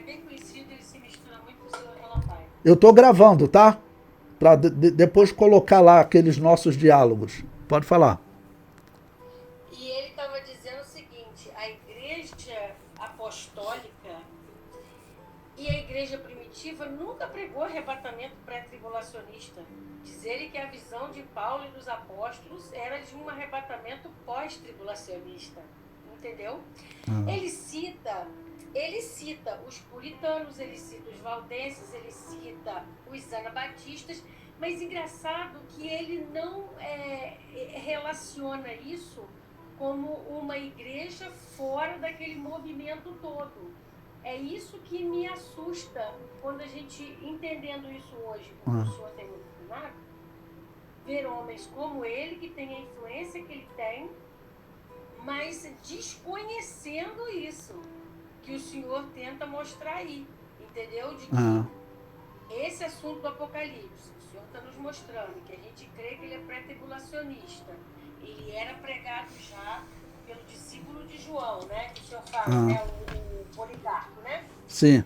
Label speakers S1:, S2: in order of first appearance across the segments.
S1: é bem conhecido, ele se mistura muito com o Silas Malafaia.
S2: Eu estou gravando, tá? Para depois colocar lá aqueles nossos diálogos. Pode falar.
S1: E ele estava dizendo o seguinte: a igreja apostólica e a igreja primitiva nunca pregou arrebatamento pré-tribulacionista. Diz ele que a visão de Paulo e dos apóstolos era de um arrebatamento pós-tribulacionista. Entendeu? Ele cita os puritanos, ele cita os valdenses, ele cita os anabatistas, mas engraçado que ele não relaciona isso como uma igreja fora daquele movimento todo. É isso que me assusta quando a gente, entendendo isso hoje, como o senhor tem me ensinado, ver homens como ele, que tem a influência que ele tem, mas desconhecendo isso que o senhor tenta mostrar aí, entendeu? De que esse assunto do Apocalipse, o senhor está nos mostrando que a gente crê que ele é pré-tribulacionista. Ele era pregado já pelo discípulo de João, né? Que o senhor fala, né? O Policarpo, né?
S2: Sim.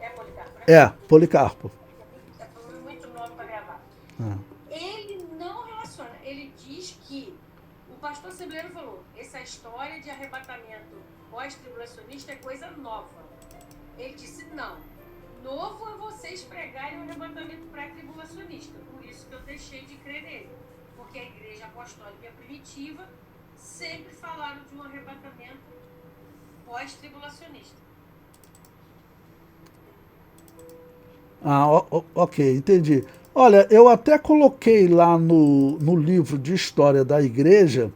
S1: É Policarpo, né?
S2: É, Policarpo.
S1: É muito nome para gravar. Ele não relaciona. Ele diz que o pastor Assembleiro falou: essa história de arrebatamento pós-tribulacionista é coisa nova. Ele disse: não. Novo é vocês pregarem o arrebatamento pré-tribulacionista. Por isso que eu deixei de crer nele. Porque a igreja apostólica e a primitiva sempre falaram de um arrebatamento pós-tribulacionista.
S2: Ok, entendi. Olha, eu até coloquei lá no livro de história da igreja,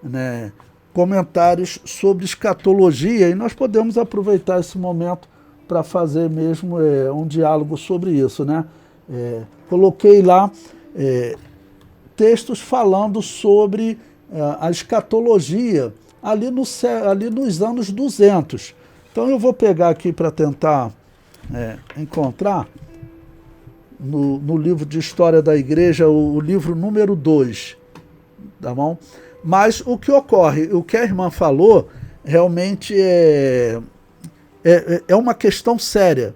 S2: né, comentários sobre escatologia, e nós podemos aproveitar esse momento para fazer mesmo um diálogo sobre isso, né? Coloquei lá textos falando sobre a escatologia ali nos anos 200. Então eu vou pegar aqui para tentar encontrar no livro de História da Igreja, o livro número 2, tá bom? Mas o que ocorre, o que a irmã falou, realmente é uma questão séria,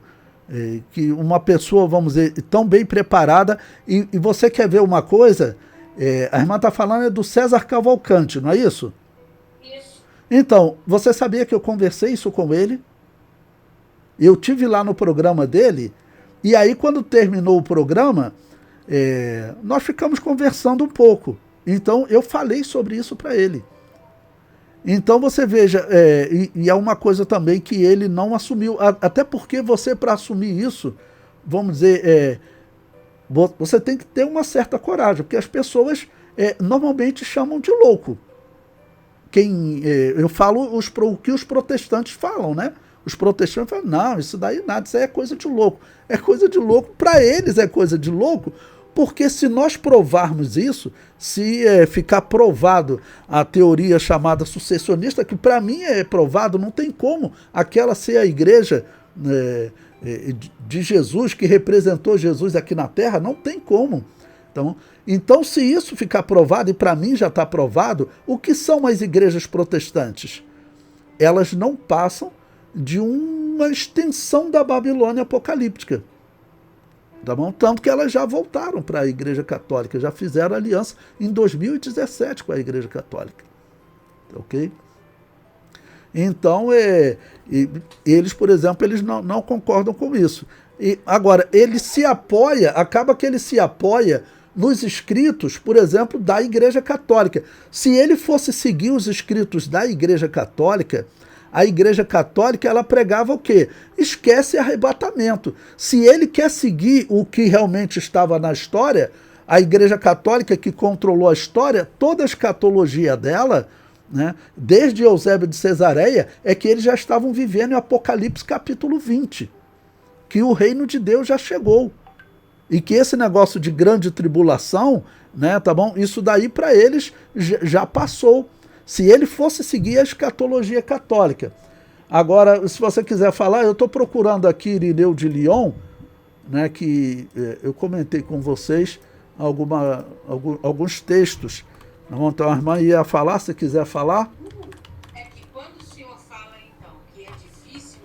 S2: que uma pessoa, vamos dizer, tão bem preparada, e você quer ver uma coisa, a irmã está falando do César Cavalcante, não é isso?
S1: Isso.
S2: Então, você sabia que eu conversei isso com ele? Eu tive lá no programa dele, e aí quando terminou o programa, nós ficamos conversando um pouco. Então eu falei sobre isso para ele. Então você veja, e é uma coisa também que ele não assumiu, até porque você, para assumir isso, vamos dizer, você tem que ter uma certa coragem, porque as pessoas normalmente chamam de louco. Eu falo o que os protestantes falam, né? Os protestantes falam: não, isso daí nada, isso aí é coisa de louco. É coisa de louco, para eles é coisa de louco, porque se nós provarmos isso, se ficar provado a teoria chamada sucessionista, que para mim é provado, não tem como aquela ser a igreja de Jesus, que representou Jesus aqui na Terra, não tem como. Então, se isso ficar provado, e para mim já está provado, o que são as igrejas protestantes? Elas não passam de uma extensão da Babilônia apocalíptica. Tá bom? Tanto que elas já voltaram para a Igreja Católica, já fizeram aliança em 2017 com a Igreja Católica. Ok? Então, eles, por exemplo, eles não concordam com isso. E agora, acaba que ele se apoia nos escritos, por exemplo, da Igreja Católica. Se ele fosse seguir os escritos da Igreja Católica, a Igreja Católica, ela pregava o quê? Esquece arrebatamento. Se ele quer seguir o que realmente estava na história, a Igreja Católica, que controlou a história, toda a escatologia dela, né, desde Eusébio de Cesareia, é que eles já estavam vivendo em Apocalipse capítulo 20, que o reino de Deus já chegou. E que esse negócio de grande tribulação, né, tá bom? Isso daí para eles já passou. Se ele fosse seguir a escatologia católica. Agora, se você quiser falar, eu estou procurando aqui Irineu de Lyon, né, que eu comentei com vocês alguns textos. Então a irmã ia falar, se quiser falar.
S1: É que quando o senhor fala, então, que é difícil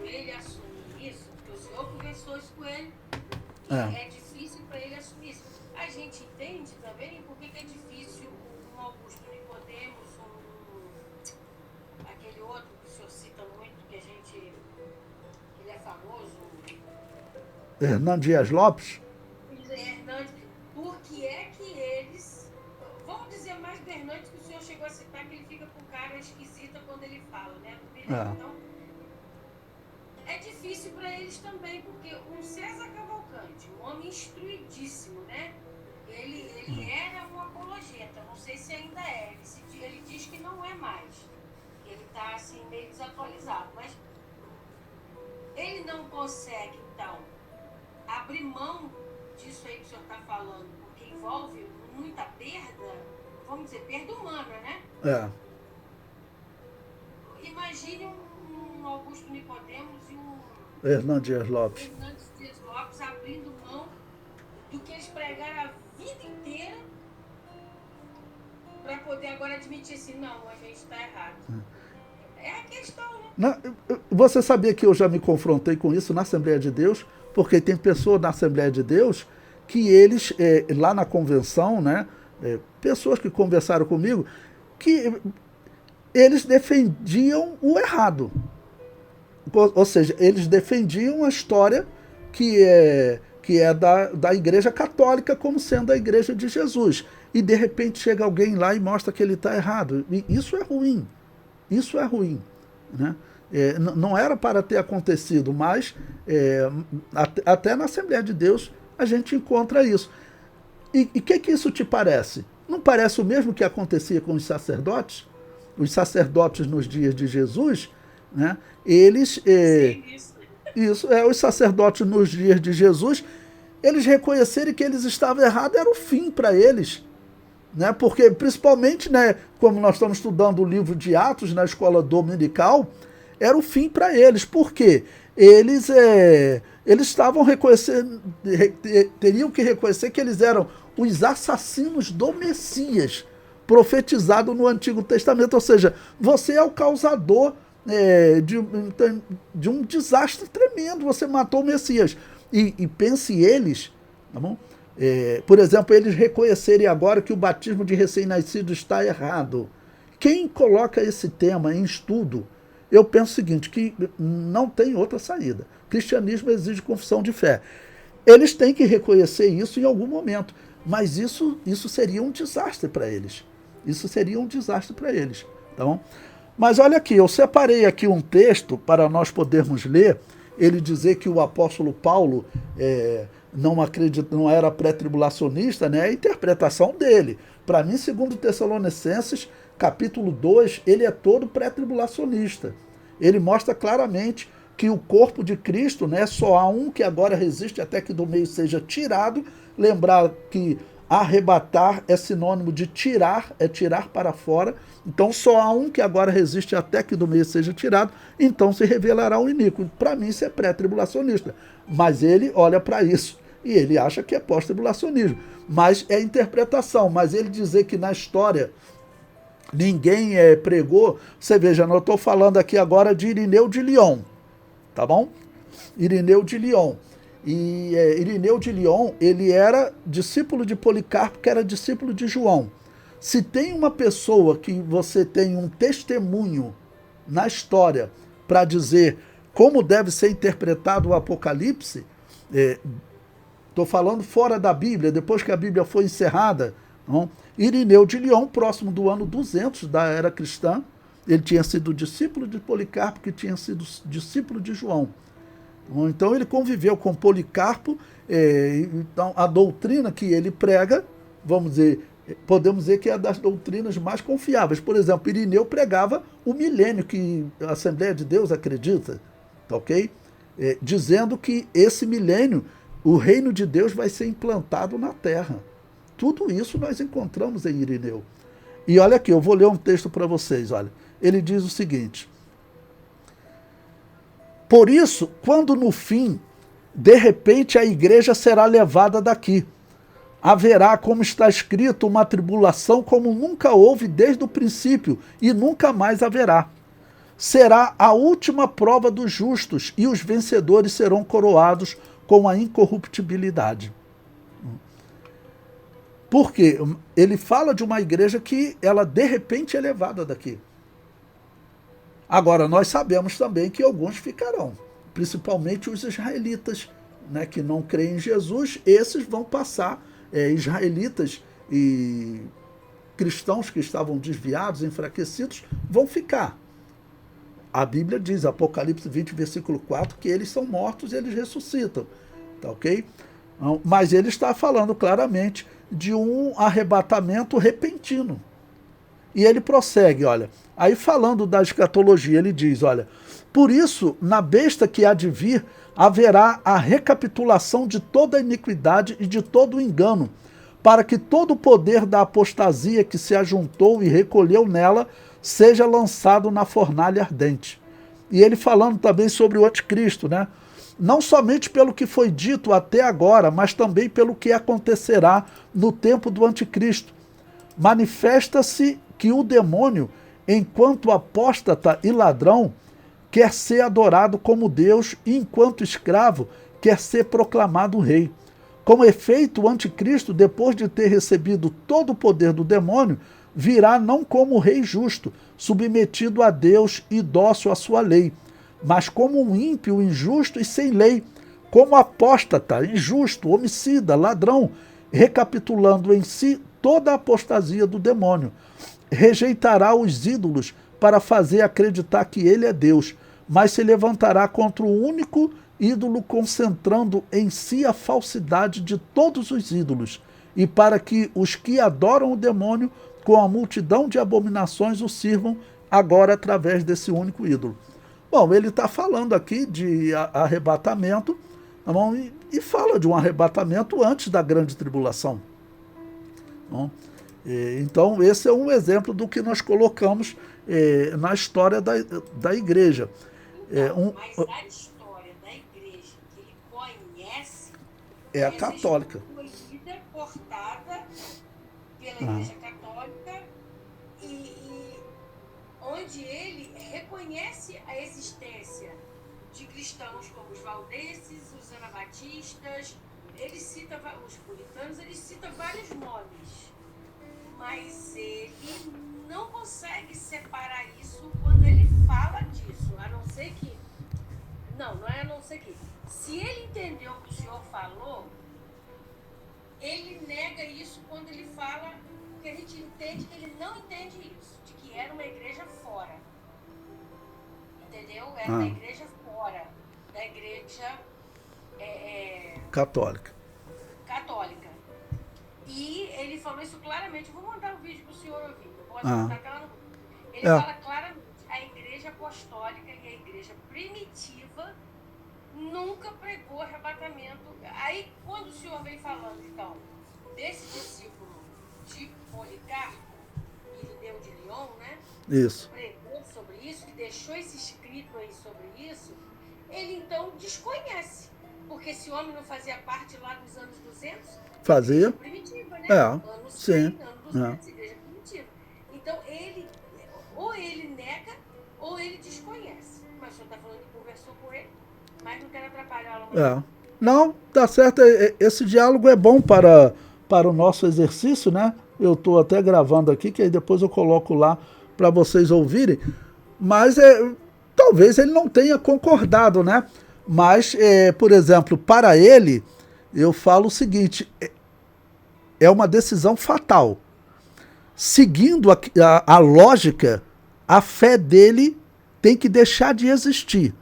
S1: É difícil para ele assumir isso. A gente entende também por que é difícil um Augusto Nicodemos, aquele outro que o senhor cita muito, que ele é famoso.
S2: Hernando Dias Lopes?
S1: Hernandes, por que é que eles... Vamos dizer mais do Hernandes, que o senhor chegou a citar, que ele fica com cara esquisita quando ele fala, né? Então, é difícil para eles também, porque um César Cavalcante, um homem instruidíssimo, né? Ele era um apologeta, não sei se ainda é, ele diz que não é mais, ele está assim meio desatualizado, mas ele não consegue, então, abrir mão disso aí que o senhor está falando, porque envolve muita perda, vamos dizer, perda humana, né? Imagine um Augusto Nicodemos e um
S2: Hernando Dias Lopes.
S1: Hernandes Dias Lopes abrindo mão do que eles pregaram a vida inteira para poder agora admitir assim, não, a gente está errado. É a questão, né?
S2: Você sabia que eu já me confrontei com isso na Assembleia de Deus? Porque tem pessoas na Assembleia de Deus que eles, lá na convenção, né, pessoas que conversaram comigo, que eles defendiam o errado. Ou seja, eles defendiam a história que é da Igreja Católica como sendo a Igreja de Jesus. E de repente chega alguém lá e mostra que ele está errado. E isso é ruim. Isso é ruim. Né? Não era para ter acontecido, mas até na Assembleia de Deus a gente encontra isso. E o que isso te parece? Não parece o mesmo que acontecia com os sacerdotes? Os sacerdotes nos dias de Jesus, né? Eles... os sacerdotes nos dias de Jesus, eles reconhecerem que eles estavam errados, era o fim para eles. Né? Porque, principalmente, né, como nós estamos estudando o livro de Atos na escola dominical, era o fim para eles. Por quê? Eles estavam reconhecendo, teriam que reconhecer que eles eram os assassinos do Messias, profetizado no Antigo Testamento. Ou seja, você é o causador de um desastre tremendo, você matou o Messias. E pense eles, tá bom? Por exemplo, eles reconhecerem agora que o batismo de recém-nascido está errado. Quem coloca esse tema em estudo, eu penso o seguinte, que não tem outra saída. O cristianismo exige confissão de fé. Eles têm que reconhecer isso em algum momento, mas isso seria um desastre para eles. Isso seria um desastre para eles. Tá bom? Mas olha aqui, eu separei aqui um texto para nós podermos ler, ele dizer que o apóstolo Paulo não era pré-tribulacionista, né? É a interpretação dele. Para mim, segundo Tessalonicenses, capítulo 2, ele é todo pré-tribulacionista. Ele mostra claramente que o corpo de Cristo, né, só há um que agora resiste até que do meio seja tirado. Lembrar que arrebatar é sinônimo de tirar, é tirar para fora. Então só há um que agora resiste até que do meio seja tirado, então se revelará o iníquo. Para mim isso é pré-tribulacionista, mas ele olha para isso e ele acha que é pós-tribulacionismo. Mas é interpretação, mas ele dizer que na história ninguém pregou, você veja, eu estou falando aqui agora de Irineu de Lyon, tá bom? Irineu de Lyon. E Irineu de Lyon, ele era discípulo de Policarpo, que era discípulo de João. Se tem uma pessoa que você tem um testemunho na história para dizer como deve ser interpretado o Apocalipse, estou falando fora da Bíblia, depois que a Bíblia foi encerrada, não? Irineu de Lyon, próximo do ano 200 da era cristã, ele tinha sido discípulo de Policarpo, que tinha sido discípulo de João. Então ele conviveu com Policarpo, então a doutrina que ele prega, podemos dizer que é das doutrinas mais confiáveis. Por exemplo, Irineu pregava o milênio que a Assembleia de Deus acredita, tá ok? Dizendo que esse milênio, o reino de Deus vai ser implantado na terra. Tudo isso nós encontramos em Irineu. E olha aqui, eu vou ler um texto para vocês, olha. Ele diz o seguinte: por isso, quando no fim, de repente a igreja será levada daqui, haverá, como está escrito, uma tribulação como nunca houve desde o princípio e nunca mais haverá. Será a última prova dos justos e os vencedores serão coroados com a incorruptibilidade. Porque ele fala de uma igreja que ela de repente é levada daqui. Agora, nós sabemos também que alguns ficarão, principalmente os israelitas, né, que não creem em Jesus. Esses vão passar, israelitas e cristãos que estavam desviados, enfraquecidos, vão ficar. A Bíblia diz, Apocalipse 20, versículo 4, que eles são mortos e eles ressuscitam. Tá ok? Mas ele está falando claramente de um arrebatamento repentino. E ele prossegue, olha, aí falando da escatologia, ele diz, olha, por isso, na besta que há de vir, haverá a recapitulação de toda a iniquidade e de todo o engano, para que todo o poder da apostasia que se ajuntou e recolheu nela seja lançado na fornalha ardente. E ele falando também sobre o anticristo, né? Não somente pelo que foi dito até agora, mas também pelo que acontecerá no tempo do anticristo. Manifesta-se que o demônio, enquanto apóstata e ladrão, quer ser adorado como Deus e, enquanto escravo, quer ser proclamado rei. Com efeito, o anticristo, depois de ter recebido todo o poder do demônio, virá não como rei justo, submetido a Deus e dócil à sua lei, mas como um ímpio, injusto e sem lei, como apóstata, injusto, homicida, ladrão, recapitulando em si toda a apostasia do demônio. Rejeitará os ídolos para fazer acreditar que ele é Deus, mas se levantará contra o único ídolo, concentrando em si a falsidade de todos os ídolos, e para que os que adoram o demônio com a multidão de abominações o sirvam agora através desse único ídolo. Bom, ele está falando aqui de arrebatamento, tá bom? E fala de um arrebatamento antes da grande tribulação. Tá, então, esse é um exemplo do que nós colocamos na história da igreja.
S1: Mas a história da igreja que ele conhece
S2: é a católica.
S1: Foi portada pela igreja católica e onde ele reconhece a existência de cristãos como os valdenses, os anabatistas, ele cita os puritanos, ele cita vários nomes, mas ele não consegue separar isso quando ele fala disso, a não ser que, não é a não ser que, se ele entendeu o que o senhor falou, ele nega isso quando ele fala, porque a gente entende que ele não entende isso, de que era uma igreja fora. Entendeu? Era da igreja fora, da igreja
S2: católica.
S1: E ele falou isso claramente. Vou mandar o vídeo para o senhor ouvir. Eu posso botar aquela no... Ele fala claramente, a igreja apostólica e a igreja primitiva nunca pregou arrebatamento. Aí, quando o senhor vem falando, então, desse discípulo de Policarpo, Irineu de Lyon, né?
S2: Isso.
S1: Pregou sobre isso, que deixou esse escrito aí sobre isso, ele então desconhece. Porque esse homem não fazia parte lá dos anos 200?
S2: Fazia.
S1: Primitiva, né?
S2: Anos 100,
S1: anos 200, igreja primitiva. Então, ou ele nega, ou ele desconhece. Mas o senhor está falando que conversou com ele, mas não quero atrapalhá-lo.
S2: Não, tá certo. Esse diálogo é bom para o nosso exercício, né? Eu estou até gravando aqui, que aí depois eu coloco lá para vocês ouvirem. Mas talvez ele não tenha concordado, né? Mas, por exemplo, para ele, eu falo o seguinte, é uma decisão fatal. Seguindo a lógica, a fé dele tem que deixar de existir.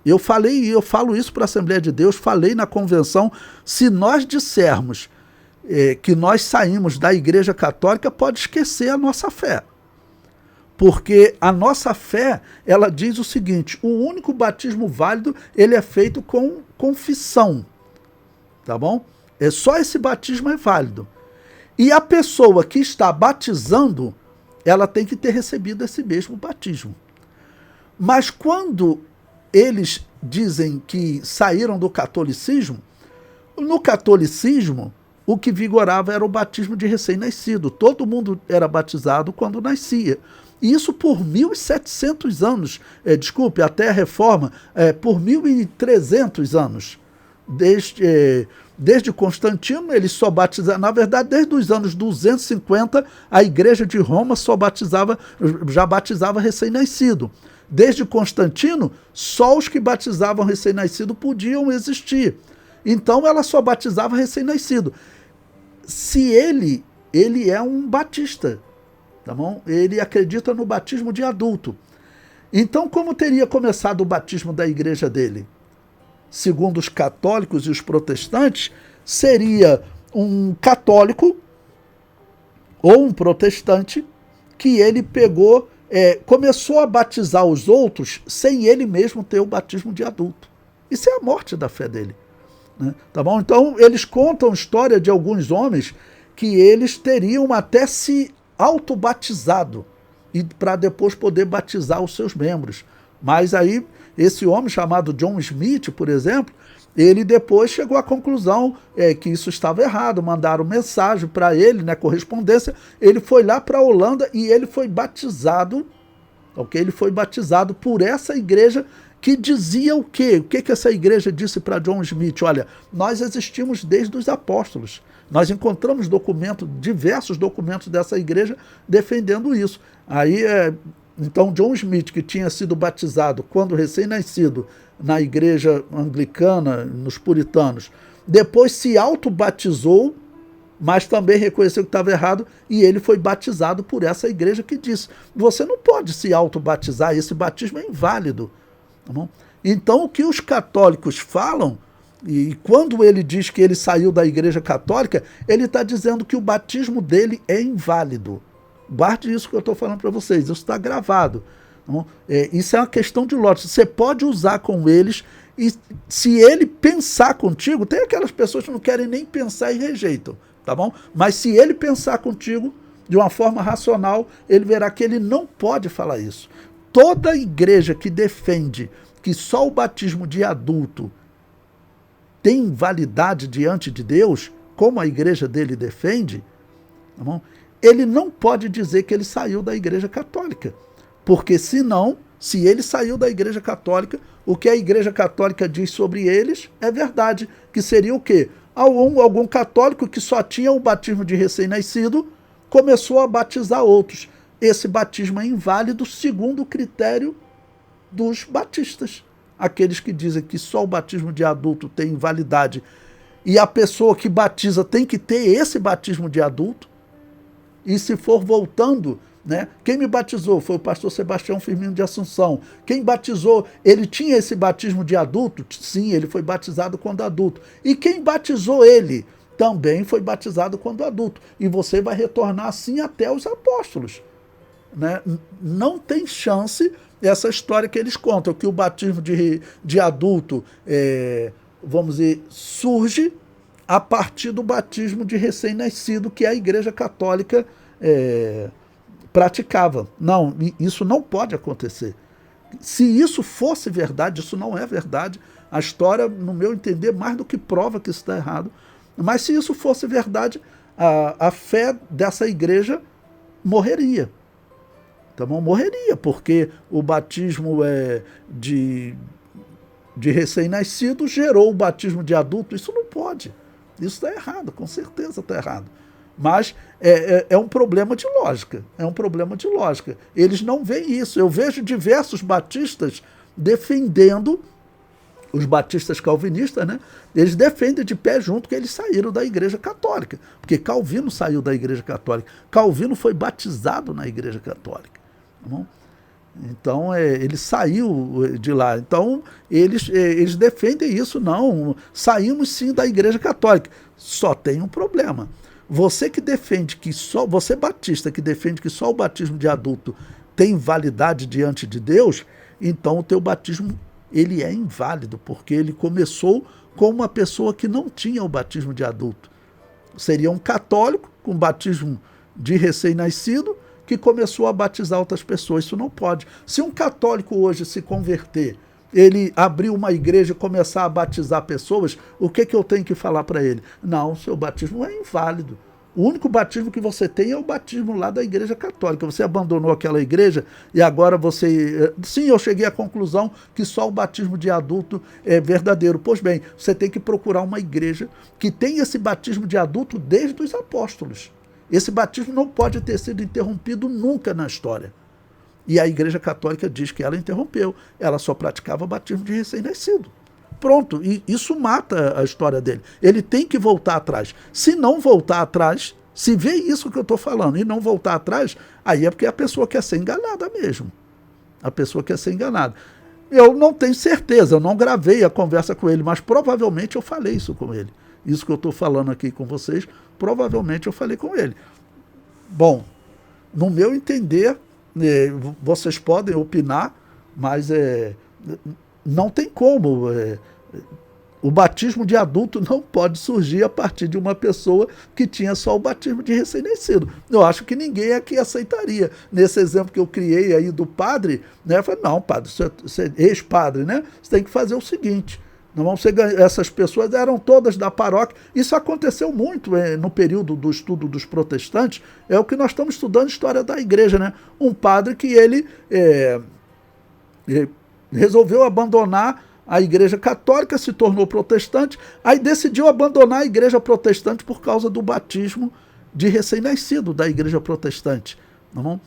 S2: Eu falo isso para a Assembleia de Deus, falei na convenção, se nós dissermos que nós saímos da Igreja Católica, pode esquecer a nossa fé. Porque a nossa fé, ela diz o seguinte, o único batismo válido, ele é feito com confissão, tá bom? Só esse batismo é válido. E a pessoa que está batizando, ela tem que ter recebido esse mesmo batismo. Mas quando eles dizem que saíram do catolicismo, no catolicismo, o que vigorava era o batismo de recém-nascido. Todo mundo era batizado quando nascia. E isso por 1.700 anos, até a reforma, por 1.300 anos. desde Constantino, eles só batizavam, na verdade, desde os anos 250, a Igreja de Roma já batizava recém-nascido. Desde Constantino, só os que batizavam recém-nascido podiam existir. Então, ela só batizava recém-nascido. Se ele é um batista, tá bom? Ele acredita no batismo de adulto. Então, como teria começado o batismo da igreja dele? Segundo os católicos e os protestantes, seria um católico ou um protestante que ele pegou, começou a batizar os outros sem ele mesmo ter o batismo de adulto. Isso é a morte da fé dele. Né? Tá bom? Então, eles contam a história de alguns homens que eles teriam até se autobatizado e para depois poder batizar os seus membros. Mas aí, esse homem chamado John Smith, por exemplo, ele depois chegou à conclusão que isso estava errado, mandaram mensagem para ele, né, correspondência, ele foi lá para a Holanda e ele foi batizado, ok? Ele foi batizado por essa igreja que dizia o quê? O que essa igreja disse para John Smith? Olha, nós existimos desde os apóstolos. Nós encontramos diversos documentos dessa igreja defendendo isso. Aí, então, John Smith, que tinha sido batizado quando recém-nascido na igreja anglicana, nos puritanos, depois se autobatizou, mas também reconheceu que estava errado, e ele foi batizado por essa igreja que disse: você não pode se autobatizar, esse batismo é inválido. Tá bom? Então, o que os católicos falam, e quando ele diz que ele saiu da igreja católica, ele está dizendo que o batismo dele é inválido. Guarde isso que eu estou falando para vocês, isso está gravado. Tá? Isso é uma questão de lógica. Você pode usar com eles, e se ele pensar contigo, tem aquelas pessoas que não querem nem pensar e rejeitam, tá bom? Mas se ele pensar contigo de uma forma racional, ele verá que ele não pode falar isso. Toda igreja que defende que só o batismo de adulto tem validade diante de Deus, como a igreja dele defende, tá bom? Ele não pode dizer que ele saiu da igreja católica, porque senão, se ele saiu da igreja católica, o que a igreja católica diz sobre eles é verdade, que seria o quê? Algum católico que só tinha o batismo de recém-nascido começou a batizar outros. Esse batismo é inválido segundo o critério dos batistas. Aqueles que dizem que só o batismo de adulto tem validade e a pessoa que batiza tem que ter esse batismo de adulto. E se for voltando, né, quem me batizou foi o pastor Sebastião Firmino de Assunção. Quem batizou, ele tinha esse batismo de adulto? Sim, ele foi batizado quando adulto. E quem batizou ele também foi batizado quando adulto. E você vai retornar assim até os apóstolos. Né? Não tem chance essa história que eles contam, que o batismo de adulto, vamos dizer, surge a partir do batismo de recém-nascido que a Igreja Católica praticava. Não, isso não pode acontecer. Se isso fosse verdade, isso não é verdade. A história, no meu entender, mais do que prova que isso está errado. Mas se isso fosse verdade, a fé dessa igreja morreria. Tá bom? Morreria, porque o batismo de recém-nascido gerou o batismo de adulto. Isso não pode. Isso está errado, com certeza está errado. Mas é um problema de lógica. É um problema de lógica. Eles não veem isso. Eu vejo diversos batistas defendendo, os batistas calvinistas, né? Eles defendem de pé junto que eles saíram da Igreja Católica. Porque Calvino saiu da Igreja Católica. Calvino foi batizado na Igreja Católica. Tá bom? Então, ele saiu de lá. Então, eles defendem isso. Não, saímos sim da Igreja Católica. Só tem um problema. Você que defende que você batista que defende que só o batismo de adulto tem validade diante de Deus, então o teu batismo ele é inválido, porque ele começou com uma pessoa que não tinha o batismo de adulto. Seria um católico com batismo de recém-nascido que começou a batizar outras pessoas. Isso não pode. Se um católico hoje se converter, ele abrir uma igreja e começar a batizar pessoas, o que eu tenho que falar para ele? Não, seu batismo é inválido. O único batismo que você tem é o batismo lá da Igreja Católica. Você abandonou aquela igreja e agora você... Sim, eu cheguei à conclusão que só o batismo de adulto é verdadeiro. Pois bem, você tem que procurar uma igreja que tem esse batismo de adulto desde os apóstolos. Esse batismo não pode ter sido interrompido nunca na história. E a Igreja Católica diz que ela interrompeu. Ela só praticava batismo de recém-nascido. Pronto, e isso mata a história dele. Ele tem que voltar atrás. Se não voltar atrás, se vê isso que eu estou falando e não voltar atrás, aí é porque a pessoa quer ser enganada mesmo. A pessoa quer ser enganada. Eu não tenho certeza, eu não gravei a conversa com ele, mas provavelmente eu falei isso com ele. Isso que eu estou falando aqui com vocês, provavelmente eu falei com ele. Bom, no meu entender, vocês podem opinar, mas não tem como. O batismo de adulto não pode surgir a partir de uma pessoa que tinha só o batismo de recém-nascido. Eu acho que ninguém aqui aceitaria. Nesse exemplo que eu criei aí do padre, né? Eu falei, não, padre, você é ex-padre, né? Você tem que fazer o seguinte. Essas pessoas eram todas da paróquia. Isso aconteceu muito no período do estudo dos protestantes. É o que nós estamos estudando, história da igreja, né? Um padre que ele resolveu abandonar a igreja católica, se tornou protestante, aí decidiu abandonar a igreja protestante por causa do batismo de recém-nascido da igreja protestante. Não?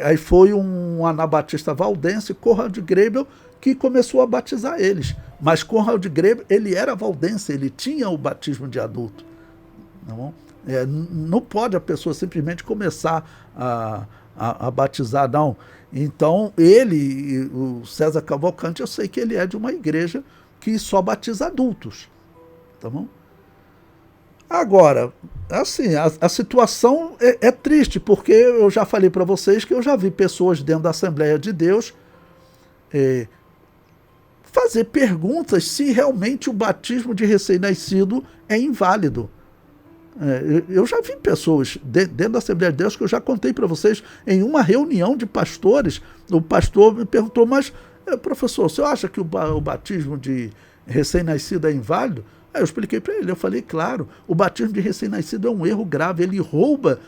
S2: Aí foi um anabatista valdense, Conrad Grebel, que começou a batizar eles. Mas Conrad Grebel, ele era valdense, ele tinha o batismo de adulto. Não pode a pessoa simplesmente começar a batizar, não. Então, o César Cavalcante, eu sei que ele é de uma igreja que só batiza adultos. Tá bom? Agora, assim, a situação é triste, porque eu já falei para vocês que eu já vi pessoas dentro da Assembleia de Deus fazer perguntas se realmente o batismo de recém-nascido é inválido. Eu já vi pessoas dentro da Assembleia de Deus, que eu já contei para vocês, em uma reunião de pastores, o pastor me perguntou, mas professor, o senhor acha que o batismo de recém-nascido é inválido? Aí eu expliquei para ele, eu falei, claro, o batismo de recém-nascido é um erro grave, ele rouba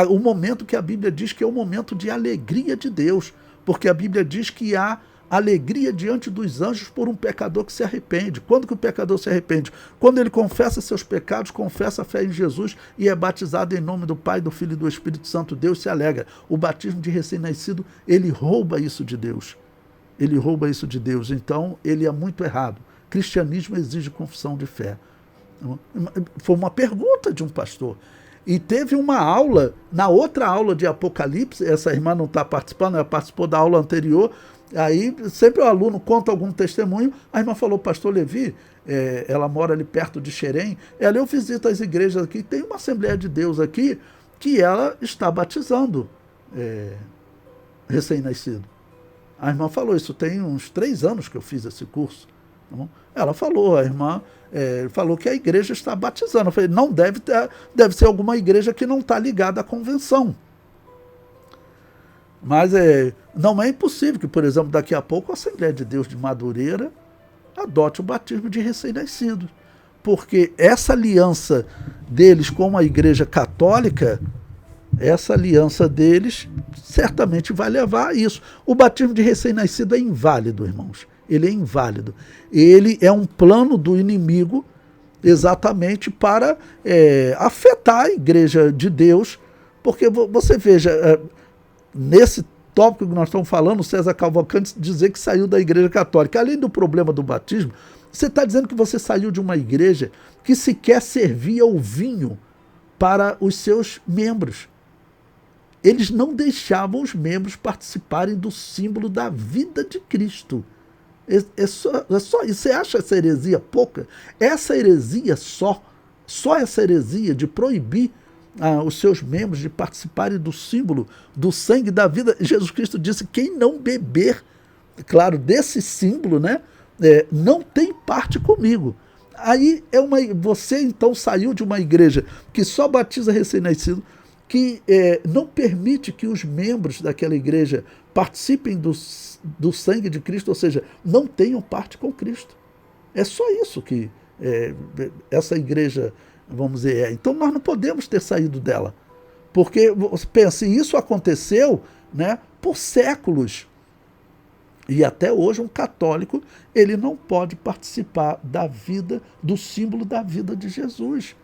S2: o momento que a Bíblia diz que é o momento de alegria de Deus, porque a Bíblia diz que há alegria diante dos anjos por um pecador que se arrepende. Quando que o pecador se arrepende? Quando ele confessa seus pecados, confessa a fé em Jesus e é batizado em nome do Pai, do Filho e do Espírito Santo, Deus se alegra. O batismo de recém-nascido, ele rouba isso de Deus. Ele rouba isso de Deus. Então, ele é muito errado. Cristianismo exige confissão de fé. Foi uma pergunta de um pastor. E teve uma aula, na outra aula de Apocalipse, essa irmã não está participando, ela participou da aula anterior. Aí, sempre o aluno conta algum testemunho, a irmã falou, pastor Levi, ela mora ali perto de Xerém, eu visito as igrejas aqui, tem uma Assembleia de Deus aqui, que ela está batizando recém-nascido. A irmã falou, isso tem uns 3 anos que eu fiz esse curso. Tá? Ela falou, a irmã falou que a igreja está batizando. Eu falei, não deve ser alguma igreja que não está ligada à convenção. Mas não é impossível que, por exemplo, daqui a pouco a Assembleia de Deus de Madureira adote o batismo de recém-nascidos. Porque essa aliança deles com a Igreja Católica, essa aliança deles certamente vai levar a isso. O batismo de recém-nascido é inválido, irmãos. Ele é inválido. Ele é um plano do inimigo exatamente para afetar a Igreja de Deus. Porque você veja... Nesse tópico que nós estamos falando, o César Cavalcante dizer que saiu da Igreja Católica. Além do problema do batismo, você está dizendo que você saiu de uma igreja que sequer servia o vinho para os seus membros. Eles não deixavam os membros participarem do símbolo da vida de Cristo. É só isso. Você acha essa heresia pouca? Essa heresia só essa heresia de proibir os seus membros de participarem do símbolo do sangue da vida. Jesus Cristo disse, quem não beber, claro, desse símbolo, né, não tem parte comigo. Aí você então saiu de uma igreja que só batiza recém-nascido, que não permite que os membros daquela igreja participem do sangue de Cristo, ou seja, não tenham parte com Cristo. É só isso que essa igreja vamos dizer. Então nós não podemos ter saído dela. Porque, você pensa, isso aconteceu, né, por séculos. E até hoje um católico, ele não pode participar da vida, do símbolo da vida de Jesus.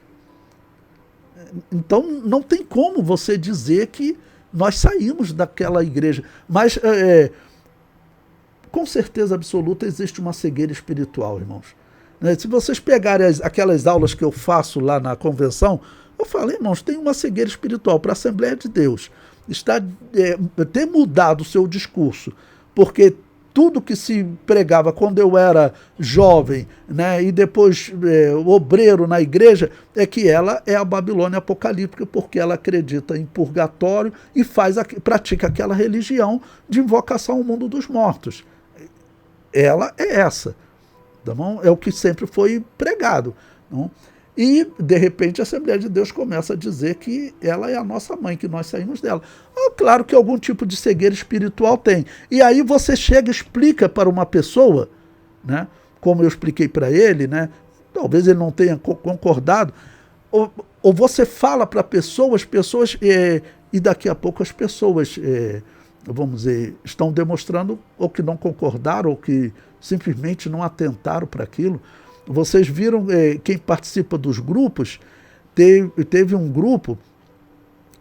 S2: Então não tem como você dizer que nós saímos daquela igreja. Mas com certeza absoluta existe uma cegueira espiritual, irmãos. Se vocês pegarem aquelas aulas que eu faço lá na convenção, eu falo, irmãos, tem uma cegueira espiritual para a Assembleia de Deus. Ter mudado o seu discurso, porque tudo que se pregava quando eu era jovem, né, e depois obreiro na igreja, é que ela é a Babilônia apocalíptica, porque ela acredita em purgatório e pratica aquela religião de invocação ao mundo dos mortos. Ela é essa. Tá bom? É o que sempre foi pregado. Não? E, de repente, a Assembleia de Deus começa a dizer que ela é a nossa mãe, que nós saímos dela. Claro que algum tipo de cegueira espiritual tem. E aí você chega e explica para uma pessoa, né, como eu expliquei para ele, né, talvez ele não tenha concordado, ou você fala para pessoas, e daqui a pouco as pessoas, vamos dizer, estão demonstrando ou que não concordaram, ou que simplesmente não atentaram para aquilo. Vocês viram, quem participa dos grupos, teve um grupo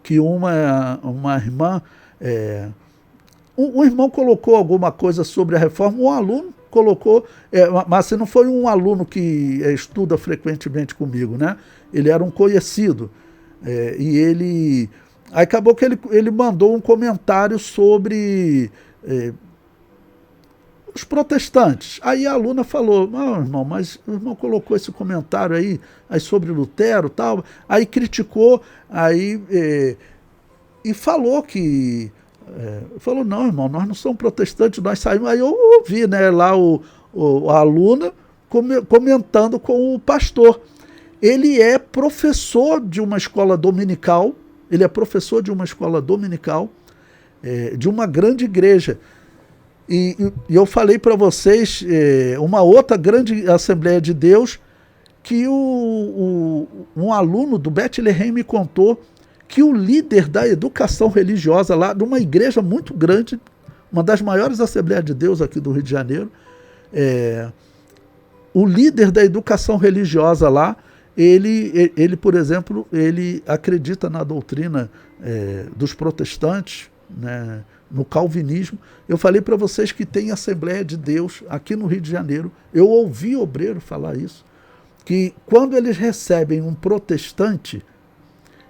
S2: que uma irmã, um irmão colocou alguma coisa sobre a reforma, um aluno colocou, mas não foi um aluno que estuda frequentemente comigo, né? Ele era um conhecido, e ele, aí acabou que ele mandou um comentário sobre os protestantes. Aí a aluna falou, irmão, mas o irmão colocou esse comentário aí sobre Lutero e tal, aí criticou, e falou que, falou, não, irmão, nós não somos protestantes, nós saímos. Aí eu ouvi, né, lá a aluna comentando com o pastor. Ele é professor de uma escola dominical, de uma grande igreja. E eu falei para vocês, uma outra grande Assembleia de Deus, que um aluno do Bethlehem me contou que o líder da educação religiosa lá, de uma igreja muito grande, uma das maiores Assembleias de Deus aqui do Rio de Janeiro, o líder da educação religiosa lá, ele, por exemplo, ele acredita na doutrina dos protestantes, né, no calvinismo. Eu falei para vocês que tem Assembleia de Deus aqui no Rio de Janeiro. Eu ouvi obreiro falar isso, que quando eles recebem um protestante,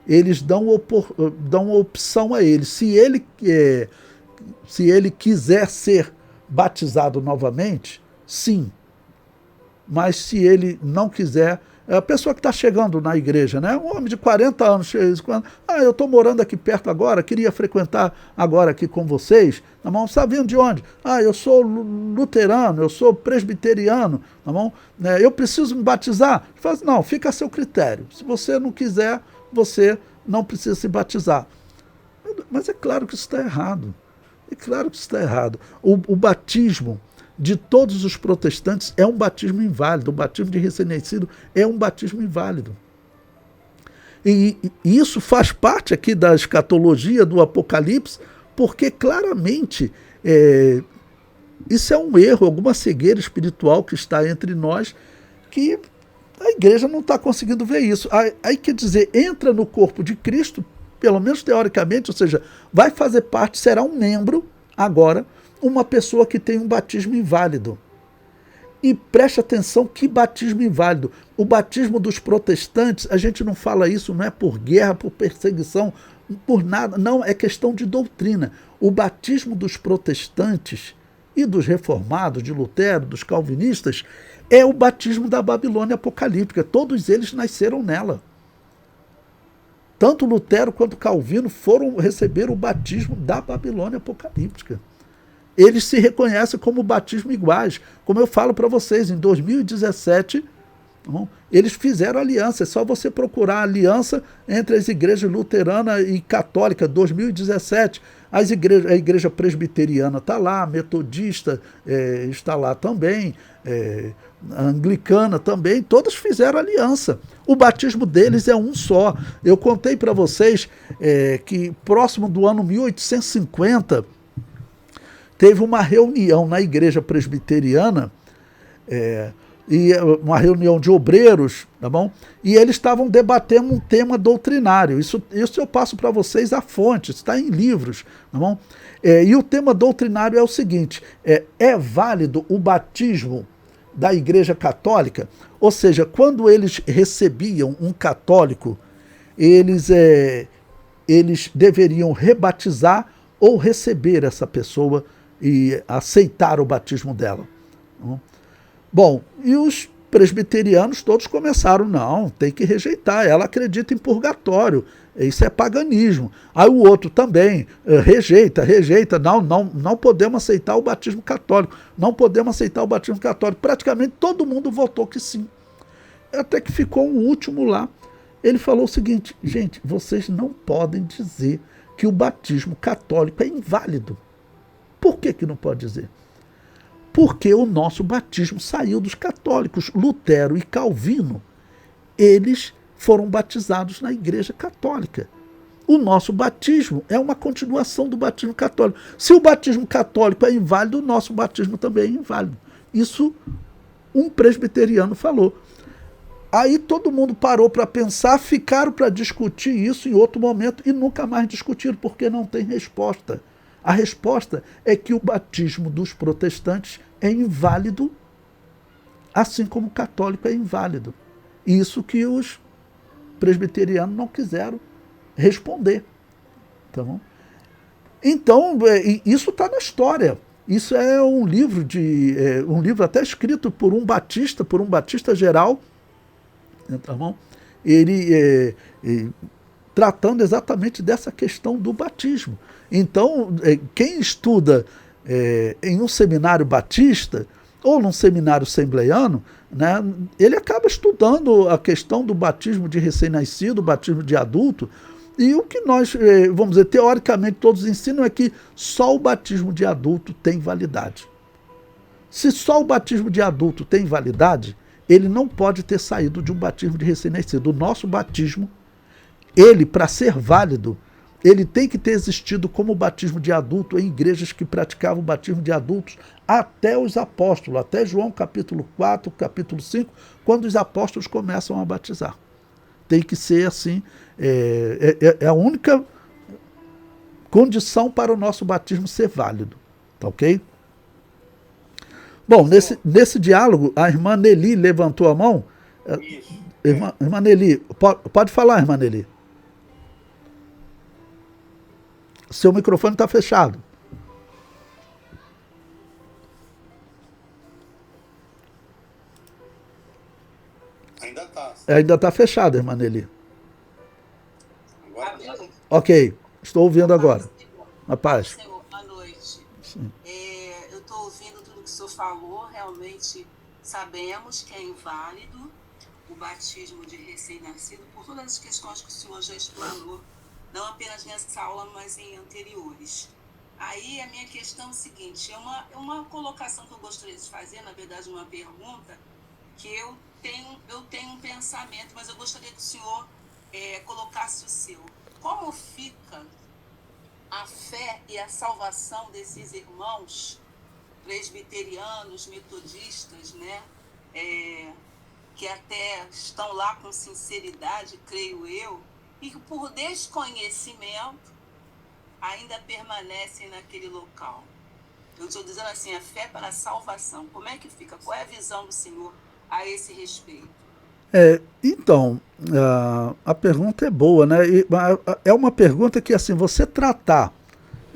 S2: eles dão opção a ele. Se ele quiser ser batizado novamente, sim. Mas se ele não quiser, a pessoa que está chegando na igreja, né? Um homem de 40 anos, eu estou morando aqui perto agora, queria frequentar agora aqui com vocês, tá bom? Você está vindo de onde? Eu sou luterano, eu sou presbiteriano, tá bom? Eu preciso me batizar? Fala assim, não, fica a seu critério. Se você não quiser, você não precisa se batizar. Mas é claro que isso está errado. É claro que isso está errado. O batismo de todos os protestantes é um batismo inválido. O batismo de recém-nascido é um batismo inválido. E isso faz parte aqui da escatologia do Apocalipse, porque claramente isso é um erro, alguma cegueira espiritual que está entre nós, que a igreja não está conseguindo ver isso. Aí quer dizer, entra no corpo de Cristo, pelo menos teoricamente, ou seja, vai fazer parte, será um membro agora, uma pessoa que tem um batismo inválido. E preste atenção, que batismo inválido. O batismo dos protestantes, a gente não fala isso, não é por guerra, por perseguição, por nada, não, é questão de doutrina. O batismo dos protestantes e dos reformados, de Lutero, dos calvinistas, é o batismo da Babilônia apocalíptica. Todos eles nasceram nela. Tanto Lutero quanto Calvino receberam o batismo da Babilônia apocalíptica. Eles se reconhecem como batismo iguais. Como eu falo para vocês, em 2017, eles fizeram aliança. É só você procurar a aliança entre as igrejas luterana e católica, 2017. a igreja presbiteriana está lá, a metodista está lá também, a anglicana também, todas fizeram aliança. O batismo deles é um só. Eu contei para vocês que próximo do ano 1850 teve uma reunião na igreja presbiteriana, e uma reunião de obreiros, tá bom? E eles estavam debatendo um tema doutrinário. Isso eu passo para vocês a fonte, está em livros, tá bom? E o tema doutrinário é o seguinte: é válido o batismo da Igreja Católica? Ou seja, quando eles recebiam um católico, eles deveriam rebatizar ou receber essa pessoa e aceitar o batismo dela. Tá bom? Bom, e os presbiterianos todos começaram, não, tem que rejeitar, ela acredita em purgatório, isso é paganismo. Aí o outro também, rejeita, não podemos aceitar o batismo católico, não podemos aceitar o batismo católico. Praticamente todo mundo votou que sim. Até que ficou um último lá, ele falou o seguinte: gente, vocês não podem dizer que o batismo católico é inválido. Por que não pode dizer? Porque o nosso batismo saiu dos católicos. Lutero e Calvino, eles foram batizados na Igreja Católica. O nosso batismo é uma continuação do batismo católico. Se o batismo católico é inválido, o nosso batismo também é inválido. Isso um presbiteriano falou. Aí todo mundo parou para pensar, ficaram para discutir isso em outro momento e nunca mais discutiram, porque não tem resposta. A resposta é que o batismo dos protestantes é inválido, assim como o católico é inválido. Isso que os presbiterianos não quiseram responder. Tá bom? Então, isso está na história. Isso é um livro um livro até escrito por um batista geral, tá bom? Ele tratando exatamente dessa questão do batismo. Então, quem estuda em um seminário batista ou num seminário assembleiano, né, ele acaba estudando a questão do batismo de recém-nascido, batismo de adulto, e o que nós, vamos dizer, teoricamente todos ensinam é que só o batismo de adulto tem validade. Se só o batismo de adulto tem validade, ele não pode ter saído de um batismo de recém-nascido. O nosso batismo, ele, para ser válido, ele tem que ter existido como batismo de adulto em igrejas que praticavam o batismo de adultos até os apóstolos, até João capítulo 4, capítulo 5, quando os apóstolos começam a batizar. Tem que ser assim, é a única condição para o nosso batismo ser válido. Tá ok? Bom, nesse diálogo, a irmã Nelly levantou a mão. Isso. Irmã Nelly, pode falar, irmã Nelly. Seu microfone está fechado.
S3: Ainda está.
S2: Ainda está fechado, irmã Nelly.
S3: Agora tá.
S2: Ok, estou ouvindo agora. A paz.
S4: Senhor, boa noite.
S2: Sim.
S4: Eu estou ouvindo tudo que o senhor falou. Realmente sabemos que é inválido o batismo de recém-nascido por todas as questões que o senhor já explanou, não apenas nessa aula, mas em anteriores. Aí a minha questão é o seguinte, é uma colocação que eu gostaria de fazer, na verdade uma pergunta, que eu tenho um pensamento, mas eu gostaria que o senhor colocasse o seu. Como fica a fé e a salvação desses irmãos presbiterianos, metodistas, né? Que até estão lá com sinceridade, creio eu, e que por desconhecimento ainda permanecem naquele local. Eu estou dizendo assim, a fé para a salvação, como é que fica? Qual é a visão do Senhor a esse respeito?
S2: Então, a pergunta é boa, né? É uma pergunta que, assim, você tratar,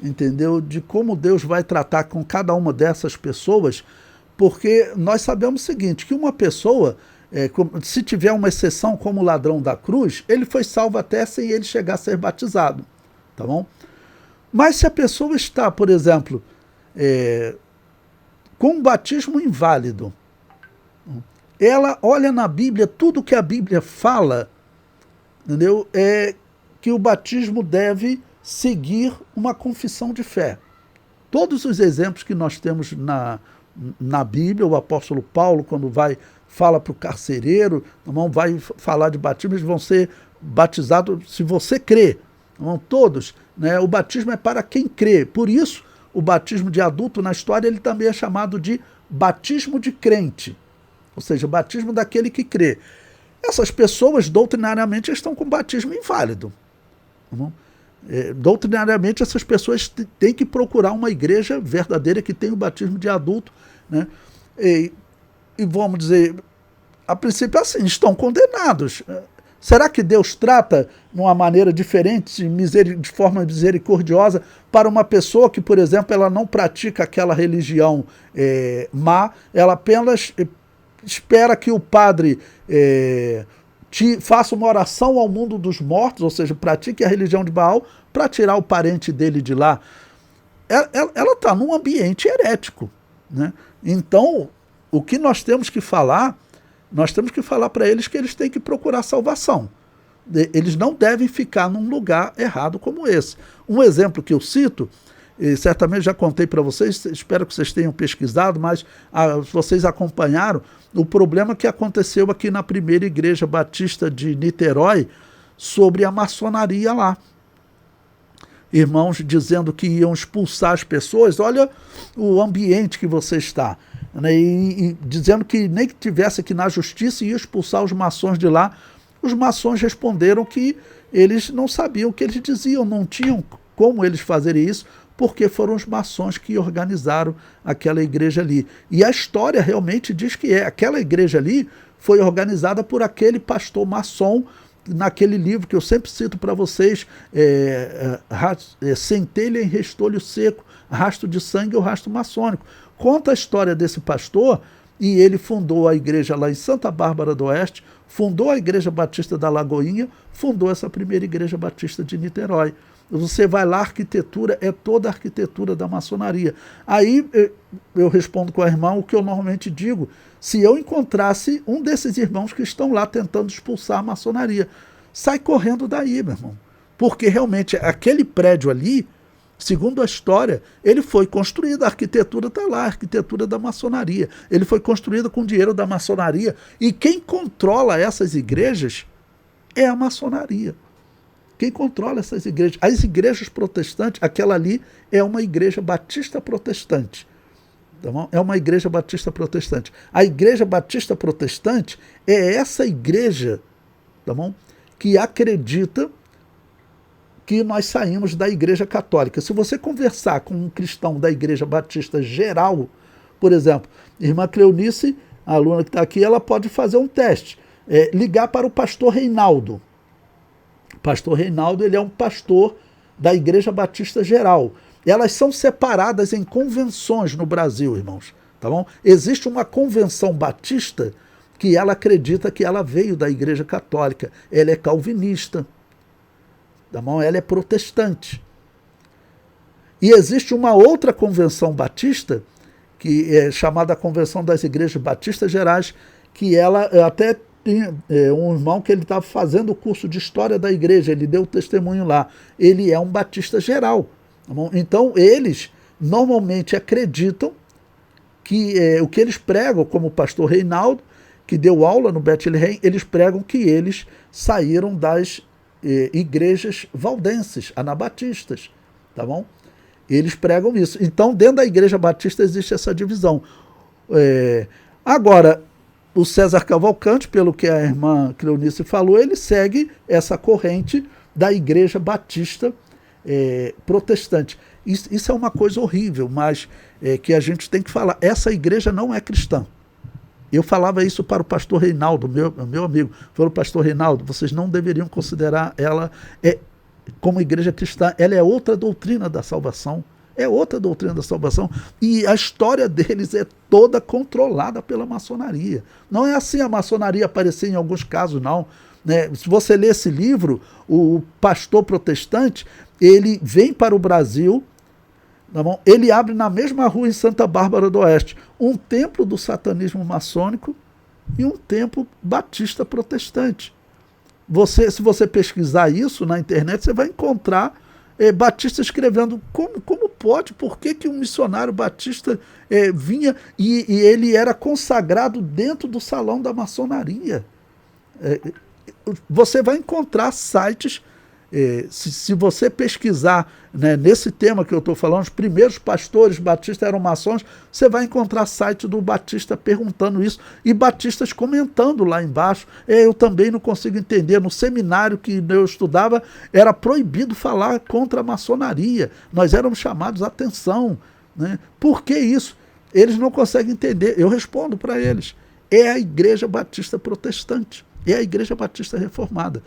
S2: entendeu? De como Deus vai tratar com cada uma dessas pessoas, porque nós sabemos o seguinte, que uma pessoa, se tiver uma exceção como o ladrão da cruz, ele foi salvo até sem ele chegar a ser batizado, tá bom? Mas se a pessoa está, por exemplo, com um batismo inválido, ela olha na Bíblia, tudo que a Bíblia fala, entendeu? É que o batismo deve seguir uma confissão de fé. Todos os exemplos que nós temos na Bíblia, o apóstolo Paulo, quando fala para o carcereiro, não vai falar de batismo, eles vão ser batizados se você crê. Não, todos, né? O batismo é para quem crê. Por isso, o batismo de adulto, na história, ele também é chamado de batismo de crente. Ou seja, o batismo daquele que crê. Essas pessoas, doutrinariamente, estão com batismo inválido. Não? Doutrinariamente, essas pessoas têm que procurar uma igreja verdadeira que tem o batismo de adulto, né? E vamos dizer, a princípio assim, estão condenados. Será que Deus trata de uma maneira diferente, de forma misericordiosa, para uma pessoa que, por exemplo, ela não pratica aquela religião má, ela apenas espera que o padre faça uma oração ao mundo dos mortos, ou seja, pratique a religião de Baal, para tirar o parente dele de lá? Ela está num ambiente herético, né? Então, o que nós temos que falar para eles que eles têm que procurar salvação. Eles não devem ficar num lugar errado como esse. Um exemplo que eu cito, e certamente já contei para vocês, espero que vocês tenham pesquisado, mas vocês acompanharam o problema que aconteceu aqui na primeira igreja batista de Niterói sobre a maçonaria lá. Irmãos dizendo que iam expulsar as pessoas, olha o ambiente que você está, né? E dizendo que nem que tivesse aqui na justiça ia expulsar os maçons de lá. Os maçons responderam que eles não sabiam o que eles diziam, não tinham como eles fazerem isso, porque foram os maçons que organizaram aquela igreja ali. E a história realmente diz que aquela igreja ali foi organizada por aquele pastor maçom, naquele livro que eu sempre cito para vocês, Centelha em Restolho Seco, Rastro de Sangue ou Rastro Maçônico. Conta a história desse pastor, e ele fundou a igreja lá em Santa Bárbara do Oeste, fundou a Igreja Batista da Lagoinha, fundou essa primeira Igreja Batista de Niterói. Você vai lá, a arquitetura é toda a arquitetura da maçonaria. Aí eu respondo com a irmã o que eu normalmente digo: se eu encontrasse um desses irmãos que estão lá tentando expulsar a maçonaria, sai correndo daí, meu irmão. Porque realmente aquele prédio ali, segundo a história, ele foi construído, a arquitetura está lá, a arquitetura da maçonaria. Ele foi construído com dinheiro da maçonaria, e quem controla essas igrejas é a maçonaria. Quem controla essas igrejas? As igrejas protestantes, aquela ali é uma igreja batista protestante. Tá bom? É uma igreja batista protestante. A igreja batista protestante é essa igreja, tá bom, que acredita que nós saímos da igreja católica. Se você conversar com um cristão da igreja batista geral, por exemplo, irmã Cleonice, a aluna que está aqui, ela pode fazer um teste. Ligar para o pastor Reinaldo. O pastor Reinaldo, ele é um pastor da Igreja Batista Geral. Elas são separadas em convenções no Brasil, irmãos. Tá bom? Existe uma convenção batista que ela acredita que ela veio da Igreja Católica. Ela é calvinista. Tá bom? Ela é protestante. E existe uma outra convenção batista, que é chamada Convenção das Igrejas Batistas Gerais, que ela até um irmão que ele estava fazendo o curso de História da Igreja, ele deu testemunho lá. Ele é um batista geral. Tá bom? Então, eles normalmente acreditam que o que eles pregam, como o pastor Reinaldo, que deu aula no Bethlehem, eles pregam que eles saíram das igrejas valdenses, anabatistas. Tá bom? Eles pregam isso. Então, dentro da Igreja Batista existe essa divisão. Agora, o César Cavalcante, pelo que a irmã Cleonice falou, ele segue essa corrente da Igreja Batista protestante. Isso é uma coisa horrível, mas que a gente tem que falar. Essa igreja não é cristã. Eu falava isso para o pastor Reinaldo, meu amigo. Falou, pastor Reinaldo, vocês não deveriam considerar ela como igreja cristã. Ela é outra doutrina da salvação. É outra doutrina da salvação. E a história deles é toda controlada pela maçonaria. Não é assim a maçonaria aparecer em alguns casos, não. Né? Se você ler esse livro, o pastor protestante, ele vem para o Brasil, tá bom? Ele abre na mesma rua em Santa Bárbara do Oeste um templo do satanismo maçônico e um templo batista protestante. Se você pesquisar isso na internet, você vai encontrar Batista escrevendo, como pode, por que um missionário batista vinha e ele era consagrado dentro do salão da maçonaria? Você vai encontrar sites, se você pesquisar, né, nesse tema que eu estou falando, os primeiros pastores batistas eram maçons, você vai encontrar site do Batista perguntando isso, e batistas comentando lá embaixo. Eu também não consigo entender, no seminário que eu estudava, era proibido falar contra a maçonaria, nós éramos chamados a atenção, né? Por que isso? Eles não conseguem entender. Eu respondo para eles, é a Igreja Batista Protestante, é a Igreja Batista Reformada.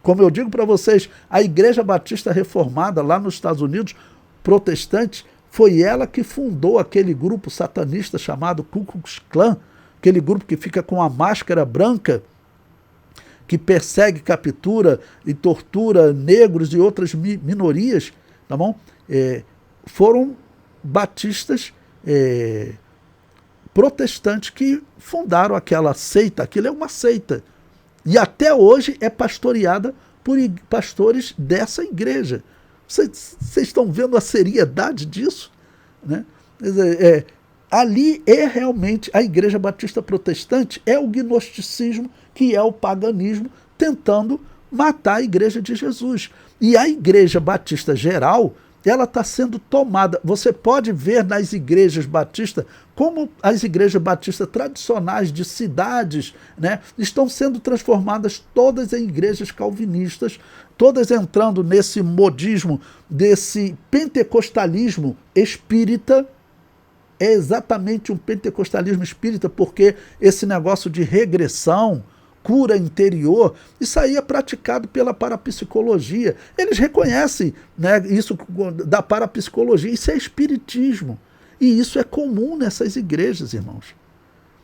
S2: Como eu digo para vocês, a Igreja Batista Reformada lá nos Estados Unidos, protestante, foi ela que fundou aquele grupo satanista chamado Ku Klux Klan, aquele grupo que fica com a máscara branca, que persegue, captura e tortura negros e outras minorias, tá bom? Foram batistas protestantes que fundaram aquela seita. Aquilo é uma seita. E até hoje é pastoreada por pastores dessa igreja. Vocês estão vendo a seriedade disso? Né? Quer dizer, ali é realmente a Igreja Batista Protestante, é o gnosticismo, que é o paganismo, tentando matar a Igreja de Jesus. E a Igreja Batista geral, ela está sendo tomada. Você pode ver nas igrejas batistas, como as igrejas batistas tradicionais de cidades, né, estão sendo transformadas todas em igrejas calvinistas, todas entrando nesse modismo, desse pentecostalismo espírita. É exatamente um pentecostalismo espírita, porque esse negócio de regressão, cura interior, isso aí é praticado pela parapsicologia. Eles reconhecem, né, isso da parapsicologia, isso é espiritismo. E isso é comum nessas igrejas, irmãos.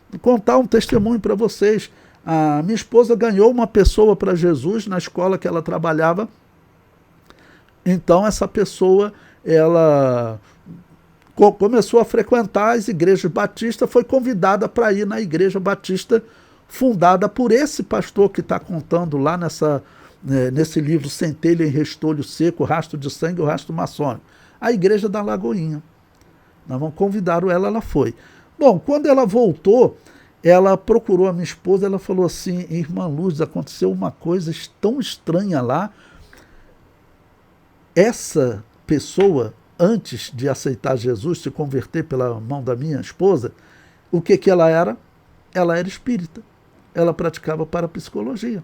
S2: Vou contar um testemunho para vocês. A minha esposa ganhou uma pessoa para Jesus na escola que ela trabalhava. Então essa pessoa, ela começou a frequentar as igrejas batistas, foi convidada para ir na igreja batista fundada por esse pastor que está contando lá nesse livro Centelha em Restolho Seco, Rastro de Sangue, o Rastro Maçônico, a igreja da Lagoinha. Nós vamos convidar ela foi. Bom, quando ela voltou, ela procurou a minha esposa, ela falou assim, irmã Luz, aconteceu uma coisa tão estranha lá. Essa pessoa, antes de aceitar Jesus, se converter pela mão da minha esposa, o que ela era? Ela era espírita. Ela praticava parapsicologia.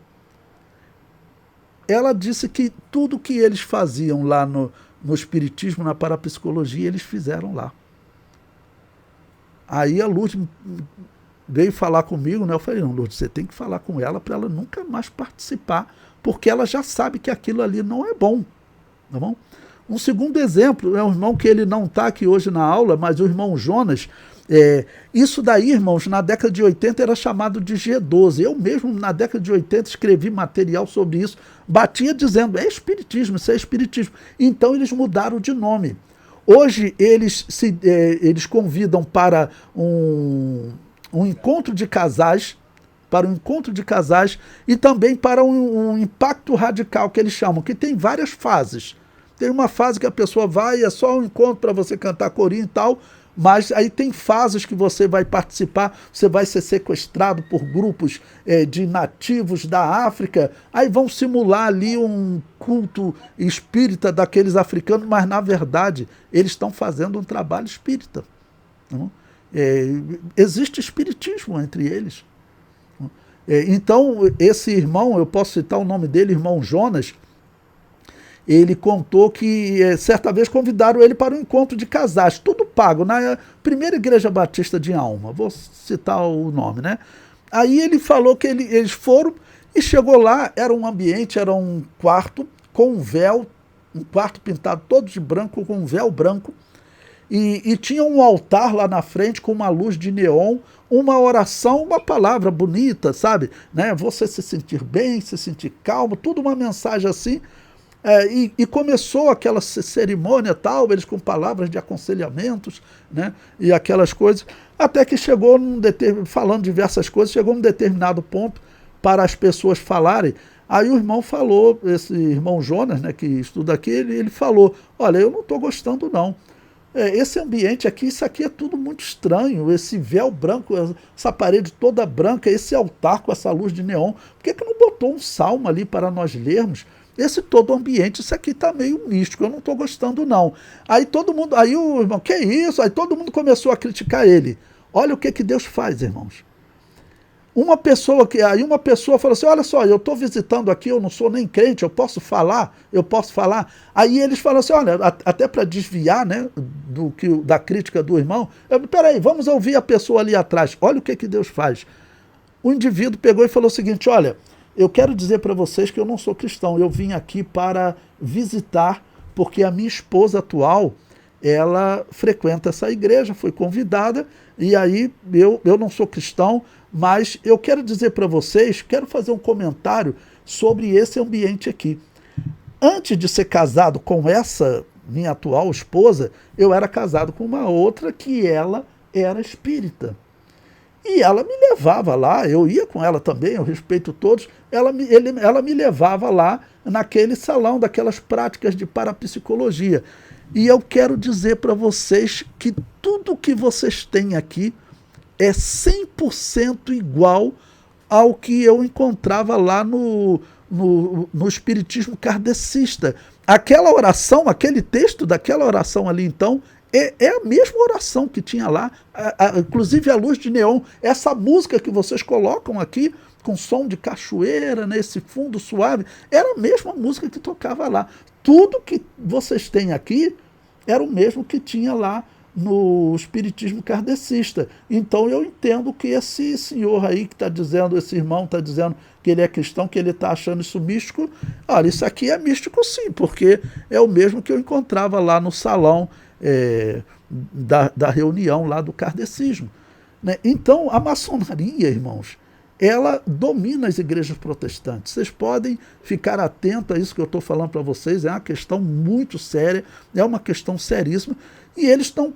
S2: Ela disse que tudo que eles faziam lá no espiritismo, na parapsicologia, eles fizeram lá. Aí a Lourdes veio falar comigo, né? Eu falei, não, Lourdes, você tem que falar com ela para ela nunca mais participar, porque ela já sabe que aquilo ali não é bom. Tá bom? Um segundo exemplo é um irmão que ele não está aqui hoje na aula, mas o irmão Jonas. Isso daí, irmãos, na década de 80 era chamado de G12. Eu mesmo, na década de 80, escrevi material sobre isso, batia dizendo, é espiritismo, isso é espiritismo. Então eles mudaram de nome. Hoje eles convidam para um encontro de casais, e também para um impacto radical que eles chamam, que tem várias fases. Tem uma fase que a pessoa vai, é só um encontro para você cantar corinho e tal, mas aí tem fases que você vai participar, você vai ser sequestrado por grupos de nativos da África, aí vão simular ali um culto espírita daqueles africanos, mas na verdade eles estão fazendo um trabalho espírita. Não? Existe espiritismo entre eles. Então esse irmão, eu posso citar o nome dele, irmão Jonas, ele contou que certa vez convidaram ele para um encontro de casais, tudo pago, na primeira igreja batista de Alma, vou citar o nome, né? Aí ele falou que eles foram e chegou lá, era um ambiente, era um quarto com um véu, um quarto pintado todo de branco, com um véu branco, e tinha um altar lá na frente com uma luz de neon, uma oração, uma palavra bonita, sabe? Né? Você se sentir bem, se sentir calmo, tudo uma mensagem assim. E começou aquela cerimônia tal, eles com palavras de aconselhamentos, né, e aquelas coisas, até que chegou, falando diversas coisas, chegou num determinado ponto para as pessoas falarem. Aí o irmão falou, esse irmão Jonas, né, que estuda aqui, ele falou, olha, eu não estou gostando não. Esse ambiente aqui, isso aqui é tudo muito estranho, esse véu branco, essa parede toda branca, esse altar com essa luz de neon, por que não botou um salmo ali para nós lermos? Esse todo ambiente, isso aqui está meio místico, eu não estou gostando não. Aí o irmão, que isso? Aí todo mundo começou a criticar ele. Olha o que Deus faz, irmãos. Uma pessoa falou assim, olha só, eu estou visitando aqui, eu não sou nem crente, eu posso falar. Aí eles falam assim, olha, até para desviar, né, da crítica do irmão, peraí, vamos ouvir a pessoa ali atrás. Olha o que Deus faz. O indivíduo pegou e falou o seguinte, olha, eu quero dizer para vocês que eu não sou cristão, eu vim aqui para visitar, porque a minha esposa atual, ela frequenta essa igreja, foi convidada, e aí eu não sou cristão, mas eu quero dizer para vocês, quero fazer um comentário sobre esse ambiente aqui. Antes de ser casado com essa minha atual esposa, eu era casado com uma outra que ela era espírita. E ela me levava lá, eu ia com ela também, eu respeito todos, ela me levava lá naquele salão daquelas práticas de parapsicologia. E eu quero dizer para vocês que tudo que vocês têm aqui é 100% igual ao que eu encontrava lá no espiritismo kardecista. Aquela oração, aquele texto daquela oração ali, então, é a mesma oração que tinha lá, inclusive a luz de neon, essa música que vocês colocam aqui, com som de cachoeira, nesse fundo suave, era a mesma música que tocava lá. Tudo que vocês têm aqui era o mesmo que tinha lá no espiritismo kardecista. Então eu entendo que esse senhor aí que está dizendo, esse irmão está dizendo que ele é cristão, que ele está achando isso místico. Olha, isso aqui é místico sim, porque é o mesmo que eu encontrava lá no salão da reunião lá do kardecismo, né? Então a maçonaria, irmãos, ela domina as igrejas protestantes. Vocês podem ficar atentos a isso que eu estou falando para vocês, é uma questão muito séria, é uma questão seríssima, e eles estão,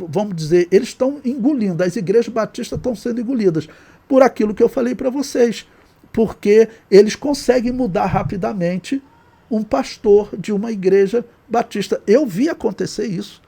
S2: vamos dizer, eles estão engolindo, as igrejas batistas estão sendo engolidas por aquilo que eu falei para vocês, porque eles conseguem mudar rapidamente um pastor de uma igreja batista. Eu vi acontecer isso.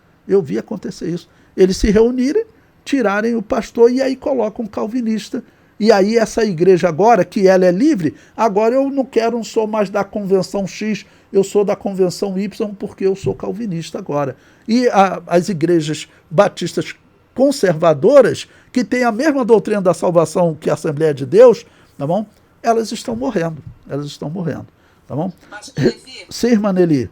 S2: Eles se reunirem, tirarem o pastor e aí colocam um calvinista. E aí essa igreja agora, que ela é livre, agora eu não sou mais da convenção X, eu sou da convenção Y porque eu sou calvinista agora. E as igrejas batistas conservadoras, que têm a mesma doutrina da salvação que a Assembleia de Deus, tá bom? Elas estão morrendo, tá bom? Sim, irmã Nelly.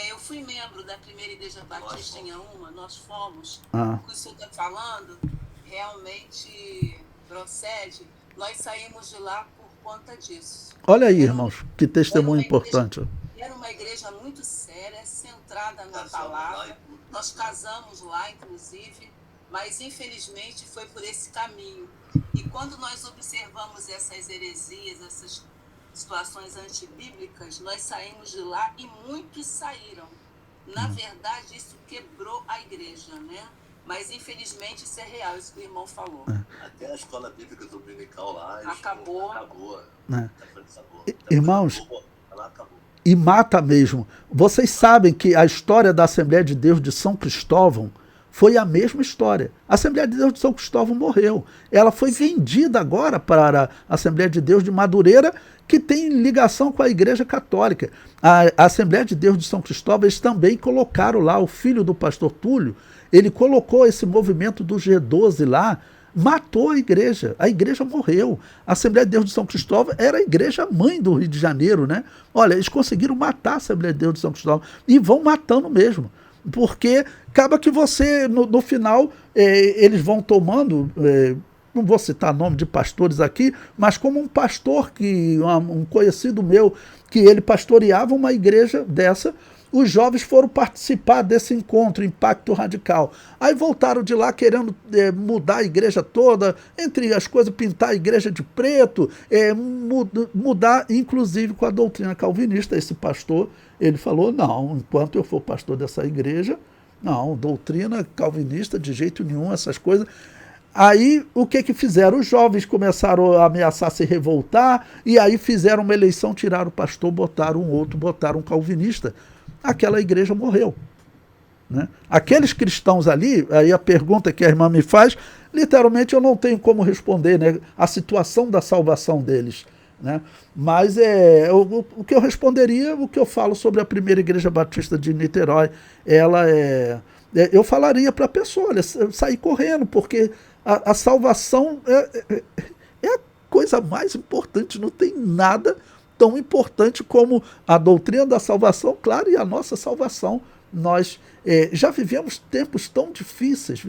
S4: Eu fui membro da primeira igreja batista em Auma, nós fomos. O que o senhor está falando realmente procede. Nós saímos de lá por conta disso.
S2: Olha aí, irmãos, que testemunho importante.
S4: Era uma igreja muito séria, centrada na palavra. Nós casamos lá, inclusive, mas infelizmente foi por esse caminho. E quando nós observamos essas heresias, essas situações antibíblicas, nós saímos de lá e muitos saíram. Na verdade, isso quebrou a igreja, né? Mas infelizmente isso é real, isso que o irmão falou.
S3: Até a escola bíblica dominical lá
S4: acabou.
S2: Irmãos, e mata mesmo. Vocês sabem que a história da Assembleia de Deus de São Cristóvão foi a mesma história. A Assembleia de Deus de São Cristóvão morreu. Ela foi vendida agora para a Assembleia de Deus de Madureira, que tem ligação com a Igreja Católica. A Assembleia de Deus de São Cristóvão, eles também colocaram lá o filho do pastor Túlio, ele colocou esse movimento do G12 lá, matou a igreja morreu. A Assembleia de Deus de São Cristóvão era a igreja mãe do Rio de Janeiro, né? Olha, eles conseguiram matar a Assembleia de Deus de São Cristóvão e vão matando mesmo, porque acaba que você, no final, eles vão tomando, não vou citar nome de pastores aqui, mas como um pastor, um conhecido meu, que ele pastoreava uma igreja dessa, os jovens foram participar desse encontro, Impacto Radical. Aí voltaram de lá querendo mudar a igreja toda, entre as coisas, pintar a igreja de preto, mudar, inclusive com a doutrina calvinista. Esse pastor, ele falou, não, enquanto eu for pastor dessa igreja, não, doutrina calvinista de jeito nenhum, essas coisas. Aí, o que fizeram? Os jovens começaram a ameaçar se revoltar, e aí fizeram uma eleição, tiraram o pastor, botaram um outro, botaram um calvinista. Aquela igreja morreu. Né? Aqueles cristãos ali, aí a pergunta que a irmã me faz, literalmente eu não tenho como responder, né? A situação da salvação deles. Né? Mas o que eu responderia, o que eu falo sobre a primeira igreja batista de Niterói, eu falaria para a pessoa, olha, sair correndo, porque a salvação é a coisa mais importante, não tem nada tão importante como a doutrina da salvação, claro, e a nossa salvação. Nós já vivemos tempos tão difíceis,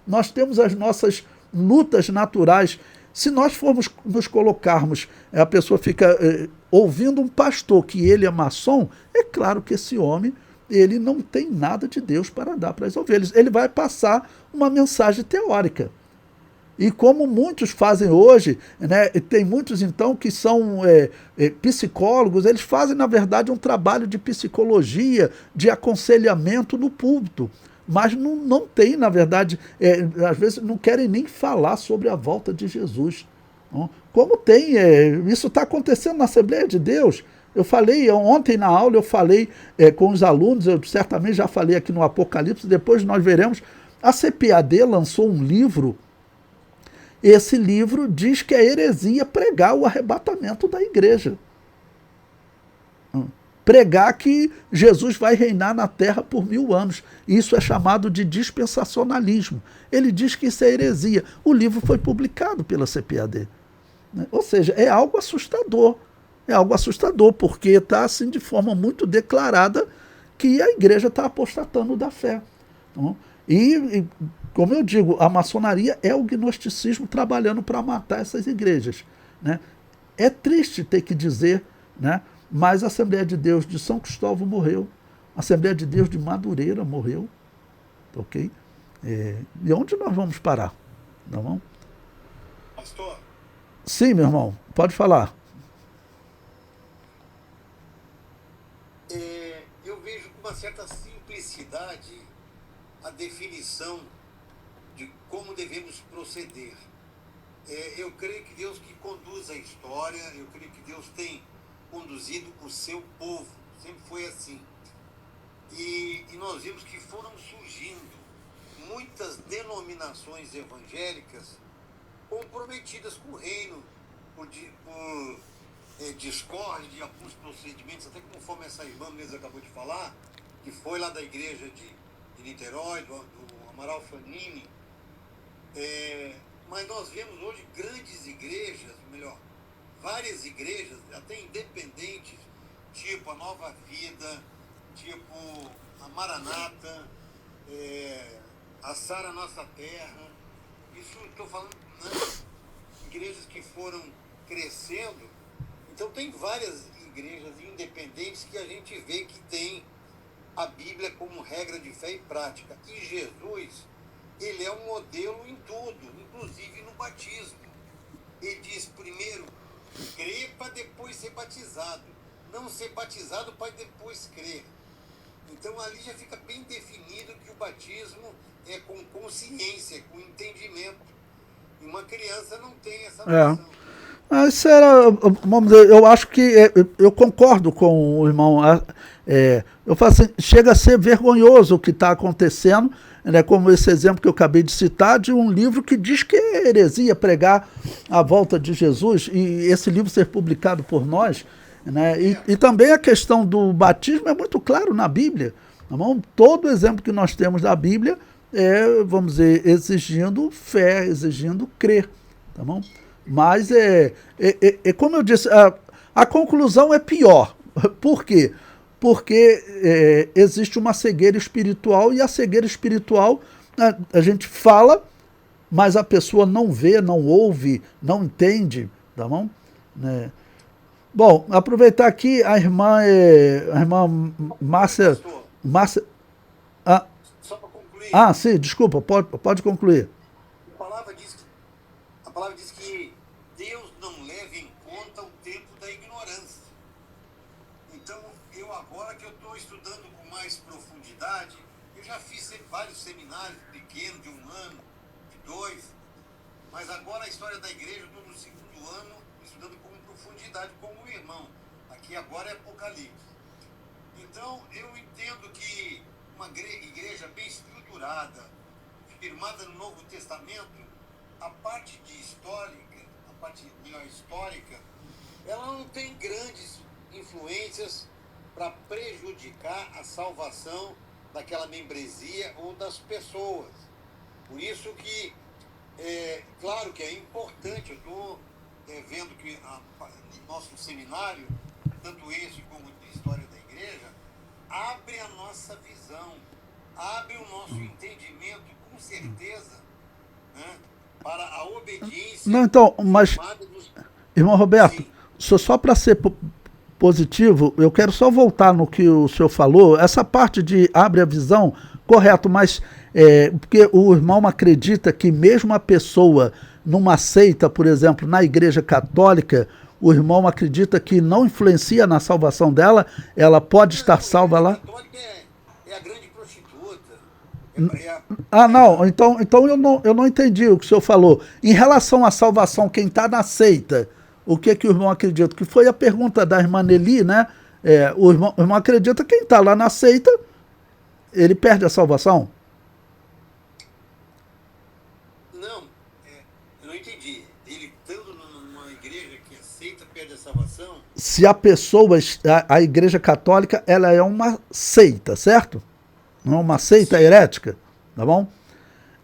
S2: nós temos as nossas lutas naturais. Se nós formos nos colocarmos, a pessoa fica ouvindo um pastor que ele é maçom, é claro que esse homem, ele não tem nada de Deus para dar para as ovelhas. Ele vai passar uma mensagem teórica. E como muitos fazem hoje, né, tem muitos então que são psicólogos, eles fazem na verdade um trabalho de psicologia, de aconselhamento no púlpito, mas não tem, na verdade, às vezes não querem nem falar sobre a volta de Jesus. Não? Como tem, isso está acontecendo na Assembleia de Deus. Eu falei, ontem na aula eu falei com os alunos, eu certamente já falei aqui no Apocalipse, depois nós veremos, a CPAD lançou um livro. Esse livro diz que é heresia pregar o arrebatamento da igreja. Pregar que Jesus vai reinar na terra por 1000 anos. Isso é chamado de dispensacionalismo. Ele diz que isso é heresia. O livro foi publicado pela CPAD. Ou seja, é algo assustador. É algo assustador, porque está assim de forma muito declarada que a igreja está apostatando da fé. E, como eu digo, a maçonaria é o gnosticismo trabalhando para matar essas igrejas. Né? É triste ter que dizer, né? Mas a Assembleia de Deus de São Cristóvão morreu, a Assembleia de Deus de Madureira morreu, ok? E onde nós vamos parar? Tá bom?
S5: Pastor?
S2: Sim, meu irmão, pode falar.
S5: Eu vejo com uma certa simplicidade a definição de como devemos proceder. Eu creio que Deus que conduz a história, eu creio que Deus tem conduzido o seu povo, sempre foi assim. E nós vimos que foram surgindo muitas denominações evangélicas comprometidas com o reino, por discórdia de alguns procedimentos, até conforme essa irmã mesmo acabou de falar, que foi lá da igreja de Niterói, do Amaral Fanini. Mas nós vemos hoje grandes igrejas, melhor, várias igrejas, até independentes, tipo a Nova Vida, tipo a Maranata, a Sara Nossa Terra. Isso estou falando, né? Igrejas que foram crescendo. Então tem várias igrejas independentes que a gente vê que tem a Bíblia como regra de fé e prática. E Jesus, ele é um modelo em tudo, inclusive no batismo. Ele diz primeiro crer para depois ser batizado, não ser batizado para depois crer. Então ali já fica bem definido que o batismo é com consciência, com entendimento. E uma criança não tem essa noção.
S2: Isso era, vamos dizer, eu acho que eu concordo com o irmão. Eu falo assim, chega a ser vergonhoso o que está acontecendo, né, como esse exemplo que eu acabei de citar, de um livro que diz que é heresia pregar a volta de Jesus, e esse livro ser publicado por nós, né, e também a questão do batismo é muito claro na Bíblia. Tá bom? Todo exemplo que nós temos da Bíblia vamos dizer, exigindo fé, exigindo crer. Tá bom? Mas como eu disse, a conclusão é pior. Por quê? Porque existe uma cegueira espiritual, e a cegueira espiritual, a gente fala, mas a pessoa não vê, não ouve, não entende, tá bom? Bom, aproveitar aqui a irmã Márcia...
S5: Só para concluir.
S2: Sim, desculpa, pode concluir.
S5: A palavra diz que Deus não leva em conta o tempo da ignorância. Então, eu agora que eu estou estudando com mais profundidade, eu já fiz vários seminários pequenos, pequeno, de 1 ano, de 2. Mas agora a história da igreja, eu estou no 2º ano, estudando com profundidade como o irmão. Aqui agora é Apocalipse. Então, eu entendo que uma igreja bem estruturada, firmada no Novo Testamento, a parte de histórica, a parte melhor histórica, ela não tem grandes influências para prejudicar a salvação daquela membresia ou das pessoas. Por isso que, claro que é importante, eu estou vendo que nosso seminário, tanto esse como de História da Igreja, abre a nossa visão, abre o nosso entendimento, com certeza, né, para a obediência.
S2: Não, então, mas, irmão Roberto,
S5: Sim.
S2: só para ser positivo, eu quero só voltar no que o senhor falou, essa parte de abre a visão, correto, mas porque o irmão acredita que mesmo a pessoa numa seita, por exemplo, na Igreja Católica, o irmão acredita que não influencia na salvação dela, ela pode estar salva lá?
S5: A católica é a grande prostituta.
S2: Não, então eu não entendi o que o senhor falou. Em relação à salvação, quem está na seita, o que o irmão acredita? Que foi a pergunta da irmã Nelly, né? O irmão acredita que quem está lá na seita, ele perde a salvação?
S5: Não, eu não entendi. Ele estando numa igreja que aceita, perde a salvação?
S2: Se a pessoa, a Igreja Católica, ela é uma seita, certo? Não é uma seita herética, tá bom?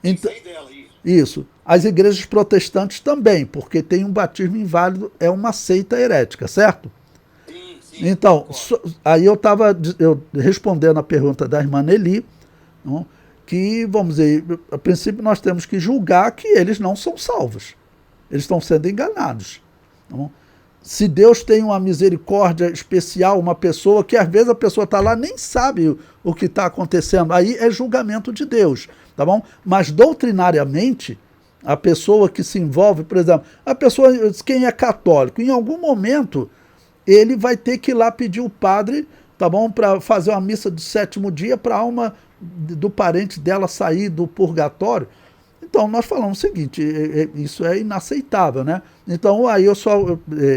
S2: Então,
S5: Sai dela, isso.
S2: isso. As igrejas protestantes também, porque tem um batismo inválido, é uma seita herética, certo?
S5: Sim,
S2: Então,
S5: concordo.
S2: aí eu respondendo a pergunta da irmã Nelly, não, que, vamos dizer, a princípio nós temos que julgar que eles não são salvos. Eles estão sendo enganados. Não? Se Deus tem uma misericórdia especial, uma pessoa que às vezes a pessoa está lá nem sabe o que está acontecendo, aí é julgamento de Deus, tá bom? Mas doutrinariamente, a pessoa que se envolve, por exemplo, a pessoa, quem é católico, em algum momento ele vai ter que ir lá pedir o padre, tá bom, para fazer uma missa do 7º dia para a alma do parente dela sair do purgatório. Então, nós falamos o seguinte, isso é inaceitável, né? Então, aí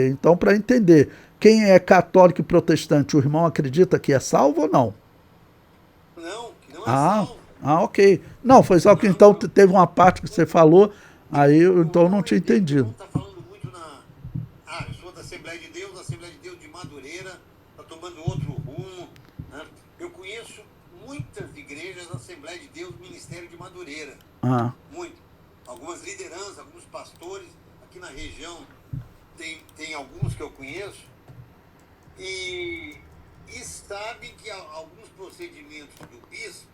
S2: então, para entender, quem é católico e protestante, o irmão acredita que é salvo ou não?
S5: Não, que não é salvo.
S2: Ok. Não, foi só que então teve uma parte que você falou, aí então eu não tinha entendido.
S5: Está falando muito eu sou da Assembleia de Deus de Madureira, está tomando outro rumo. Né? Eu conheço muitas igrejas da Assembleia de Deus, Ministério de Madureira. Muito. Algumas lideranças, alguns pastores, aqui na região tem alguns que eu conheço, e sabem que alguns procedimentos do bispo,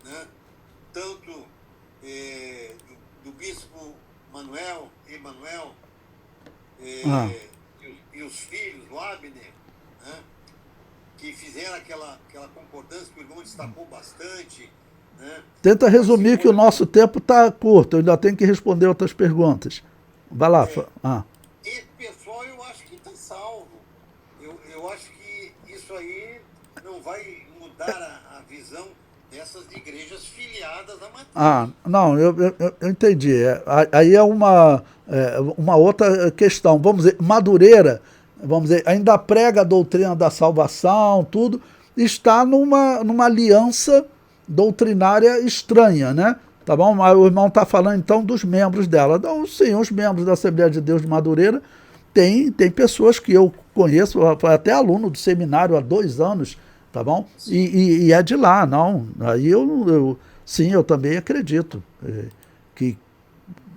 S5: né, tanto do bispo Emanuel, e os filhos, o Abner, né, que fizeram aquela concordância que o irmão destacou bastante. Né?
S2: Tenta resumir que o nosso tempo está curto, eu ainda tenho que responder outras perguntas. Vai lá.
S5: Esse pessoal eu acho que está salvo. Eu acho que isso aí não vai mudar a visão dessas igrejas filiadas à matriz.
S2: Não, eu entendi. Aí é uma outra questão. Vamos dizer, Madureira, ainda prega a doutrina da salvação, tudo, está numa aliança doutrinária estranha, né? Tá bom? Mas o irmão está falando então dos membros dela. Então, sim, os membros da Assembleia de Deus de Madureira tem pessoas que eu conheço, até aluno do seminário há 2 anos, tá bom? E é de lá, não. Aí sim, eu também acredito que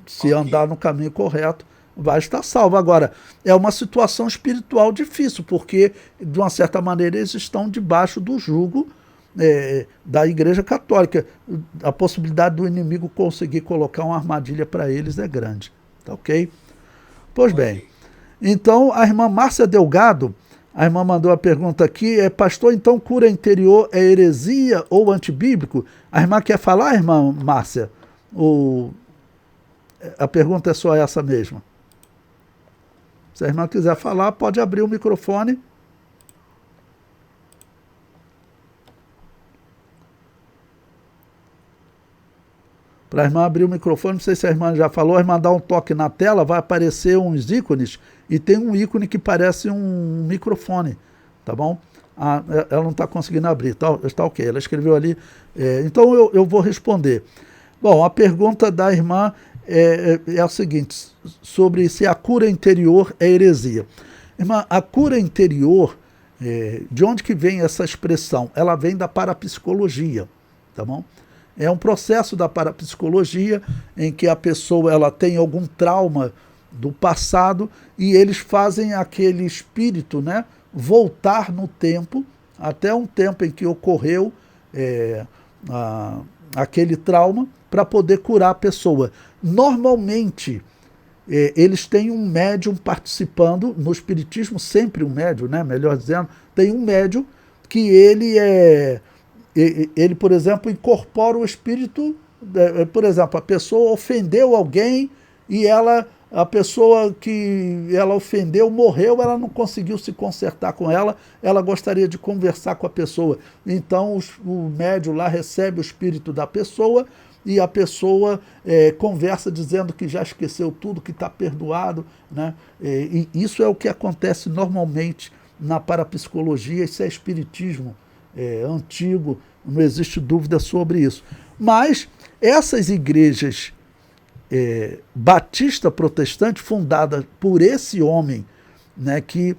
S2: se andar no caminho correto, vai estar salvo. Agora, é uma situação espiritual difícil, porque, de uma certa maneira, eles estão debaixo do jugo da Igreja Católica. A possibilidade do inimigo conseguir colocar uma armadilha para eles é grande. Tá ok? Pois bem. Então, a irmã Márcia Delgado, a irmã mandou a pergunta aqui, pastor, então cura interior é heresia ou antibíblico? A irmã quer falar, irmã Márcia? A pergunta é só essa mesmo. Se a irmã quiser falar, pode abrir o microfone. Para a irmã abrir o microfone, não sei se a irmã já falou, a irmã dá um toque na tela, vai aparecer uns ícones, e tem um ícone que parece um microfone, tá bom? Ela não está conseguindo abrir, está ok, ela escreveu ali, então eu vou responder. Bom, a pergunta da irmã é a seguinte, sobre se a cura interior é heresia. Irmã, a cura interior, de onde que vem essa expressão? Ela vem da parapsicologia, tá bom? É um processo da parapsicologia em que a pessoa ela tem algum trauma do passado e eles fazem aquele espírito, né, voltar no tempo, até um tempo em que ocorreu aquele trauma, para poder curar a pessoa. Normalmente, eles têm um médium participando, no espiritismo sempre um médium, né, melhor dizendo, tem um médium que ele, por exemplo, incorpora o espírito, por exemplo, a pessoa ofendeu alguém e a pessoa que ela ofendeu morreu, ela não conseguiu se consertar com ela gostaria de conversar com a pessoa. Então o médium lá recebe o espírito da pessoa e a pessoa conversa dizendo que já esqueceu tudo, que está perdoado, né? E isso é o que acontece normalmente na parapsicologia, isso é espiritismo antigo, não existe dúvida sobre isso. Mas essas igrejas batista protestante, fundada por esse homem, né, que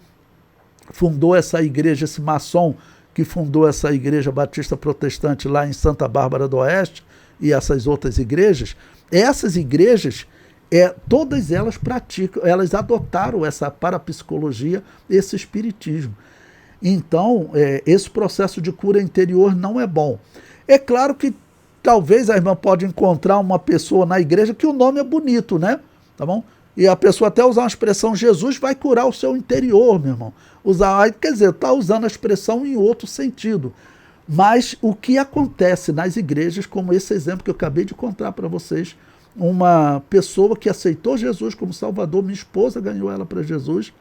S2: fundou essa igreja, esse maçom que fundou essa igreja batista protestante lá em Santa Bárbara do Oeste e essas outras igrejas, essas igrejas, todas elas praticam, elas adotaram essa parapsicologia, esse espiritismo. Então, esse processo de cura interior não é bom. É claro que talvez a irmã pode encontrar uma pessoa na igreja que o nome é bonito, né? Tá bom? E a pessoa até usar uma expressão, Jesus vai curar o seu interior, meu irmão. Quer dizer, está usando a expressão em outro sentido. Mas o que acontece nas igrejas, como esse exemplo que eu acabei de contar para vocês, uma pessoa que aceitou Jesus como Salvador, minha esposa ganhou ela para Jesus,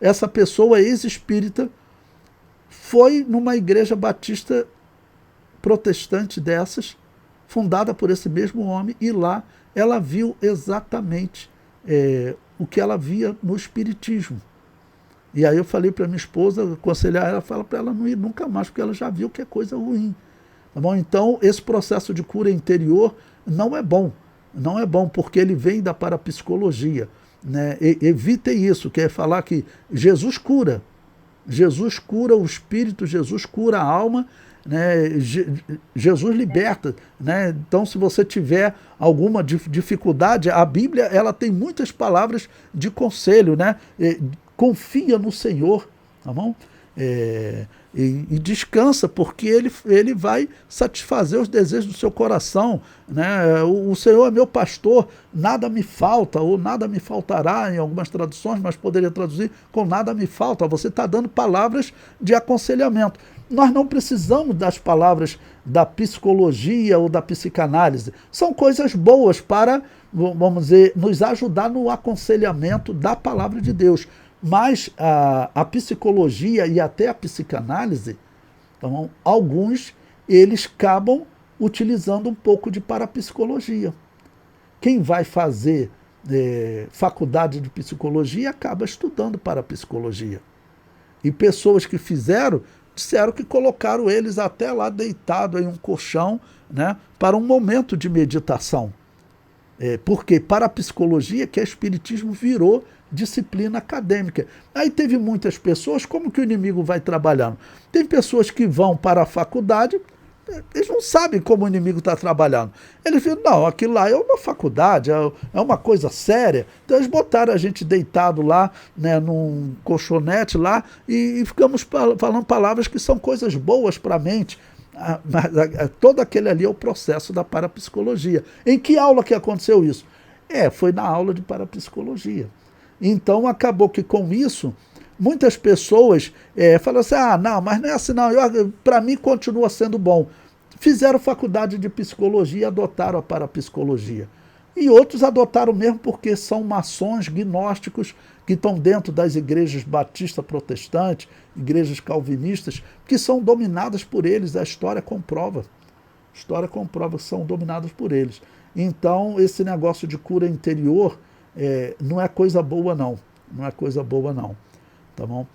S2: essa pessoa ex-espírita, foi numa igreja batista protestante dessas, fundada por esse mesmo homem, e lá ela viu exatamente o que ela via no espiritismo. E aí eu falei para minha esposa, aconselhar ela, fala para ela não ir nunca mais, porque ela já viu que é coisa ruim. Tá bom? Então, esse processo de cura interior não é bom. Não é bom, porque ele vem da parapsicologia, né? Evitem isso, que é falar que Jesus cura. Jesus cura o espírito, Jesus cura a alma, né? Jesus liberta, né? Então, se você tiver alguma dificuldade, a Bíblia ela tem muitas palavras de conselho, né? Confia no Senhor, tá bom? E descansa, porque ele vai satisfazer os desejos do seu coração, né? O Senhor é meu pastor, nada me falta, ou nada me faltará, em algumas traduções, mas poderia traduzir com nada me falta. Você está dando palavras de aconselhamento. Nós não precisamos das palavras da psicologia ou da psicanálise. São coisas boas para, vamos dizer, nos ajudar no aconselhamento da palavra de Deus. Mas a psicologia e até a psicanálise, então, alguns, eles acabam utilizando um pouco de parapsicologia. Quem vai fazer faculdade de psicologia acaba estudando parapsicologia. E pessoas que fizeram, disseram que colocaram eles até lá deitado em um colchão, né, para um momento de meditação. Porque parapsicologia, que é espiritismo, virou disciplina acadêmica. Aí teve muitas pessoas, como que o inimigo vai trabalhando? Tem pessoas que vão para a faculdade, eles não sabem como o inimigo está trabalhando. Eles viram, não, aquilo lá é uma faculdade, é uma coisa séria. Então eles botaram a gente deitado lá, né, num colchonete lá, e ficamos falando palavras que são coisas boas para a mente. Mas todo aquele ali é o processo da parapsicologia. Em que aula que aconteceu isso? Foi na aula de parapsicologia. Então acabou que com isso, muitas pessoas falam assim, não, mas não é assim não, para mim continua sendo bom. Fizeram faculdade de psicologia e adotaram a parapsicologia. E outros adotaram mesmo porque são maçons gnósticos que estão dentro das igrejas batistas protestantes, igrejas calvinistas, que são dominadas por eles, a história comprova. A história comprova que são dominadas por eles. Então, esse negócio de cura interior não é coisa boa, não. Não é coisa boa, não. Tá bom?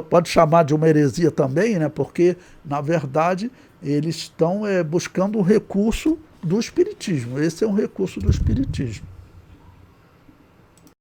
S2: Pode chamar de uma heresia também, né? Porque, na verdade, eles estão buscando um recurso do espiritismo. Esse é um recurso do espiritismo.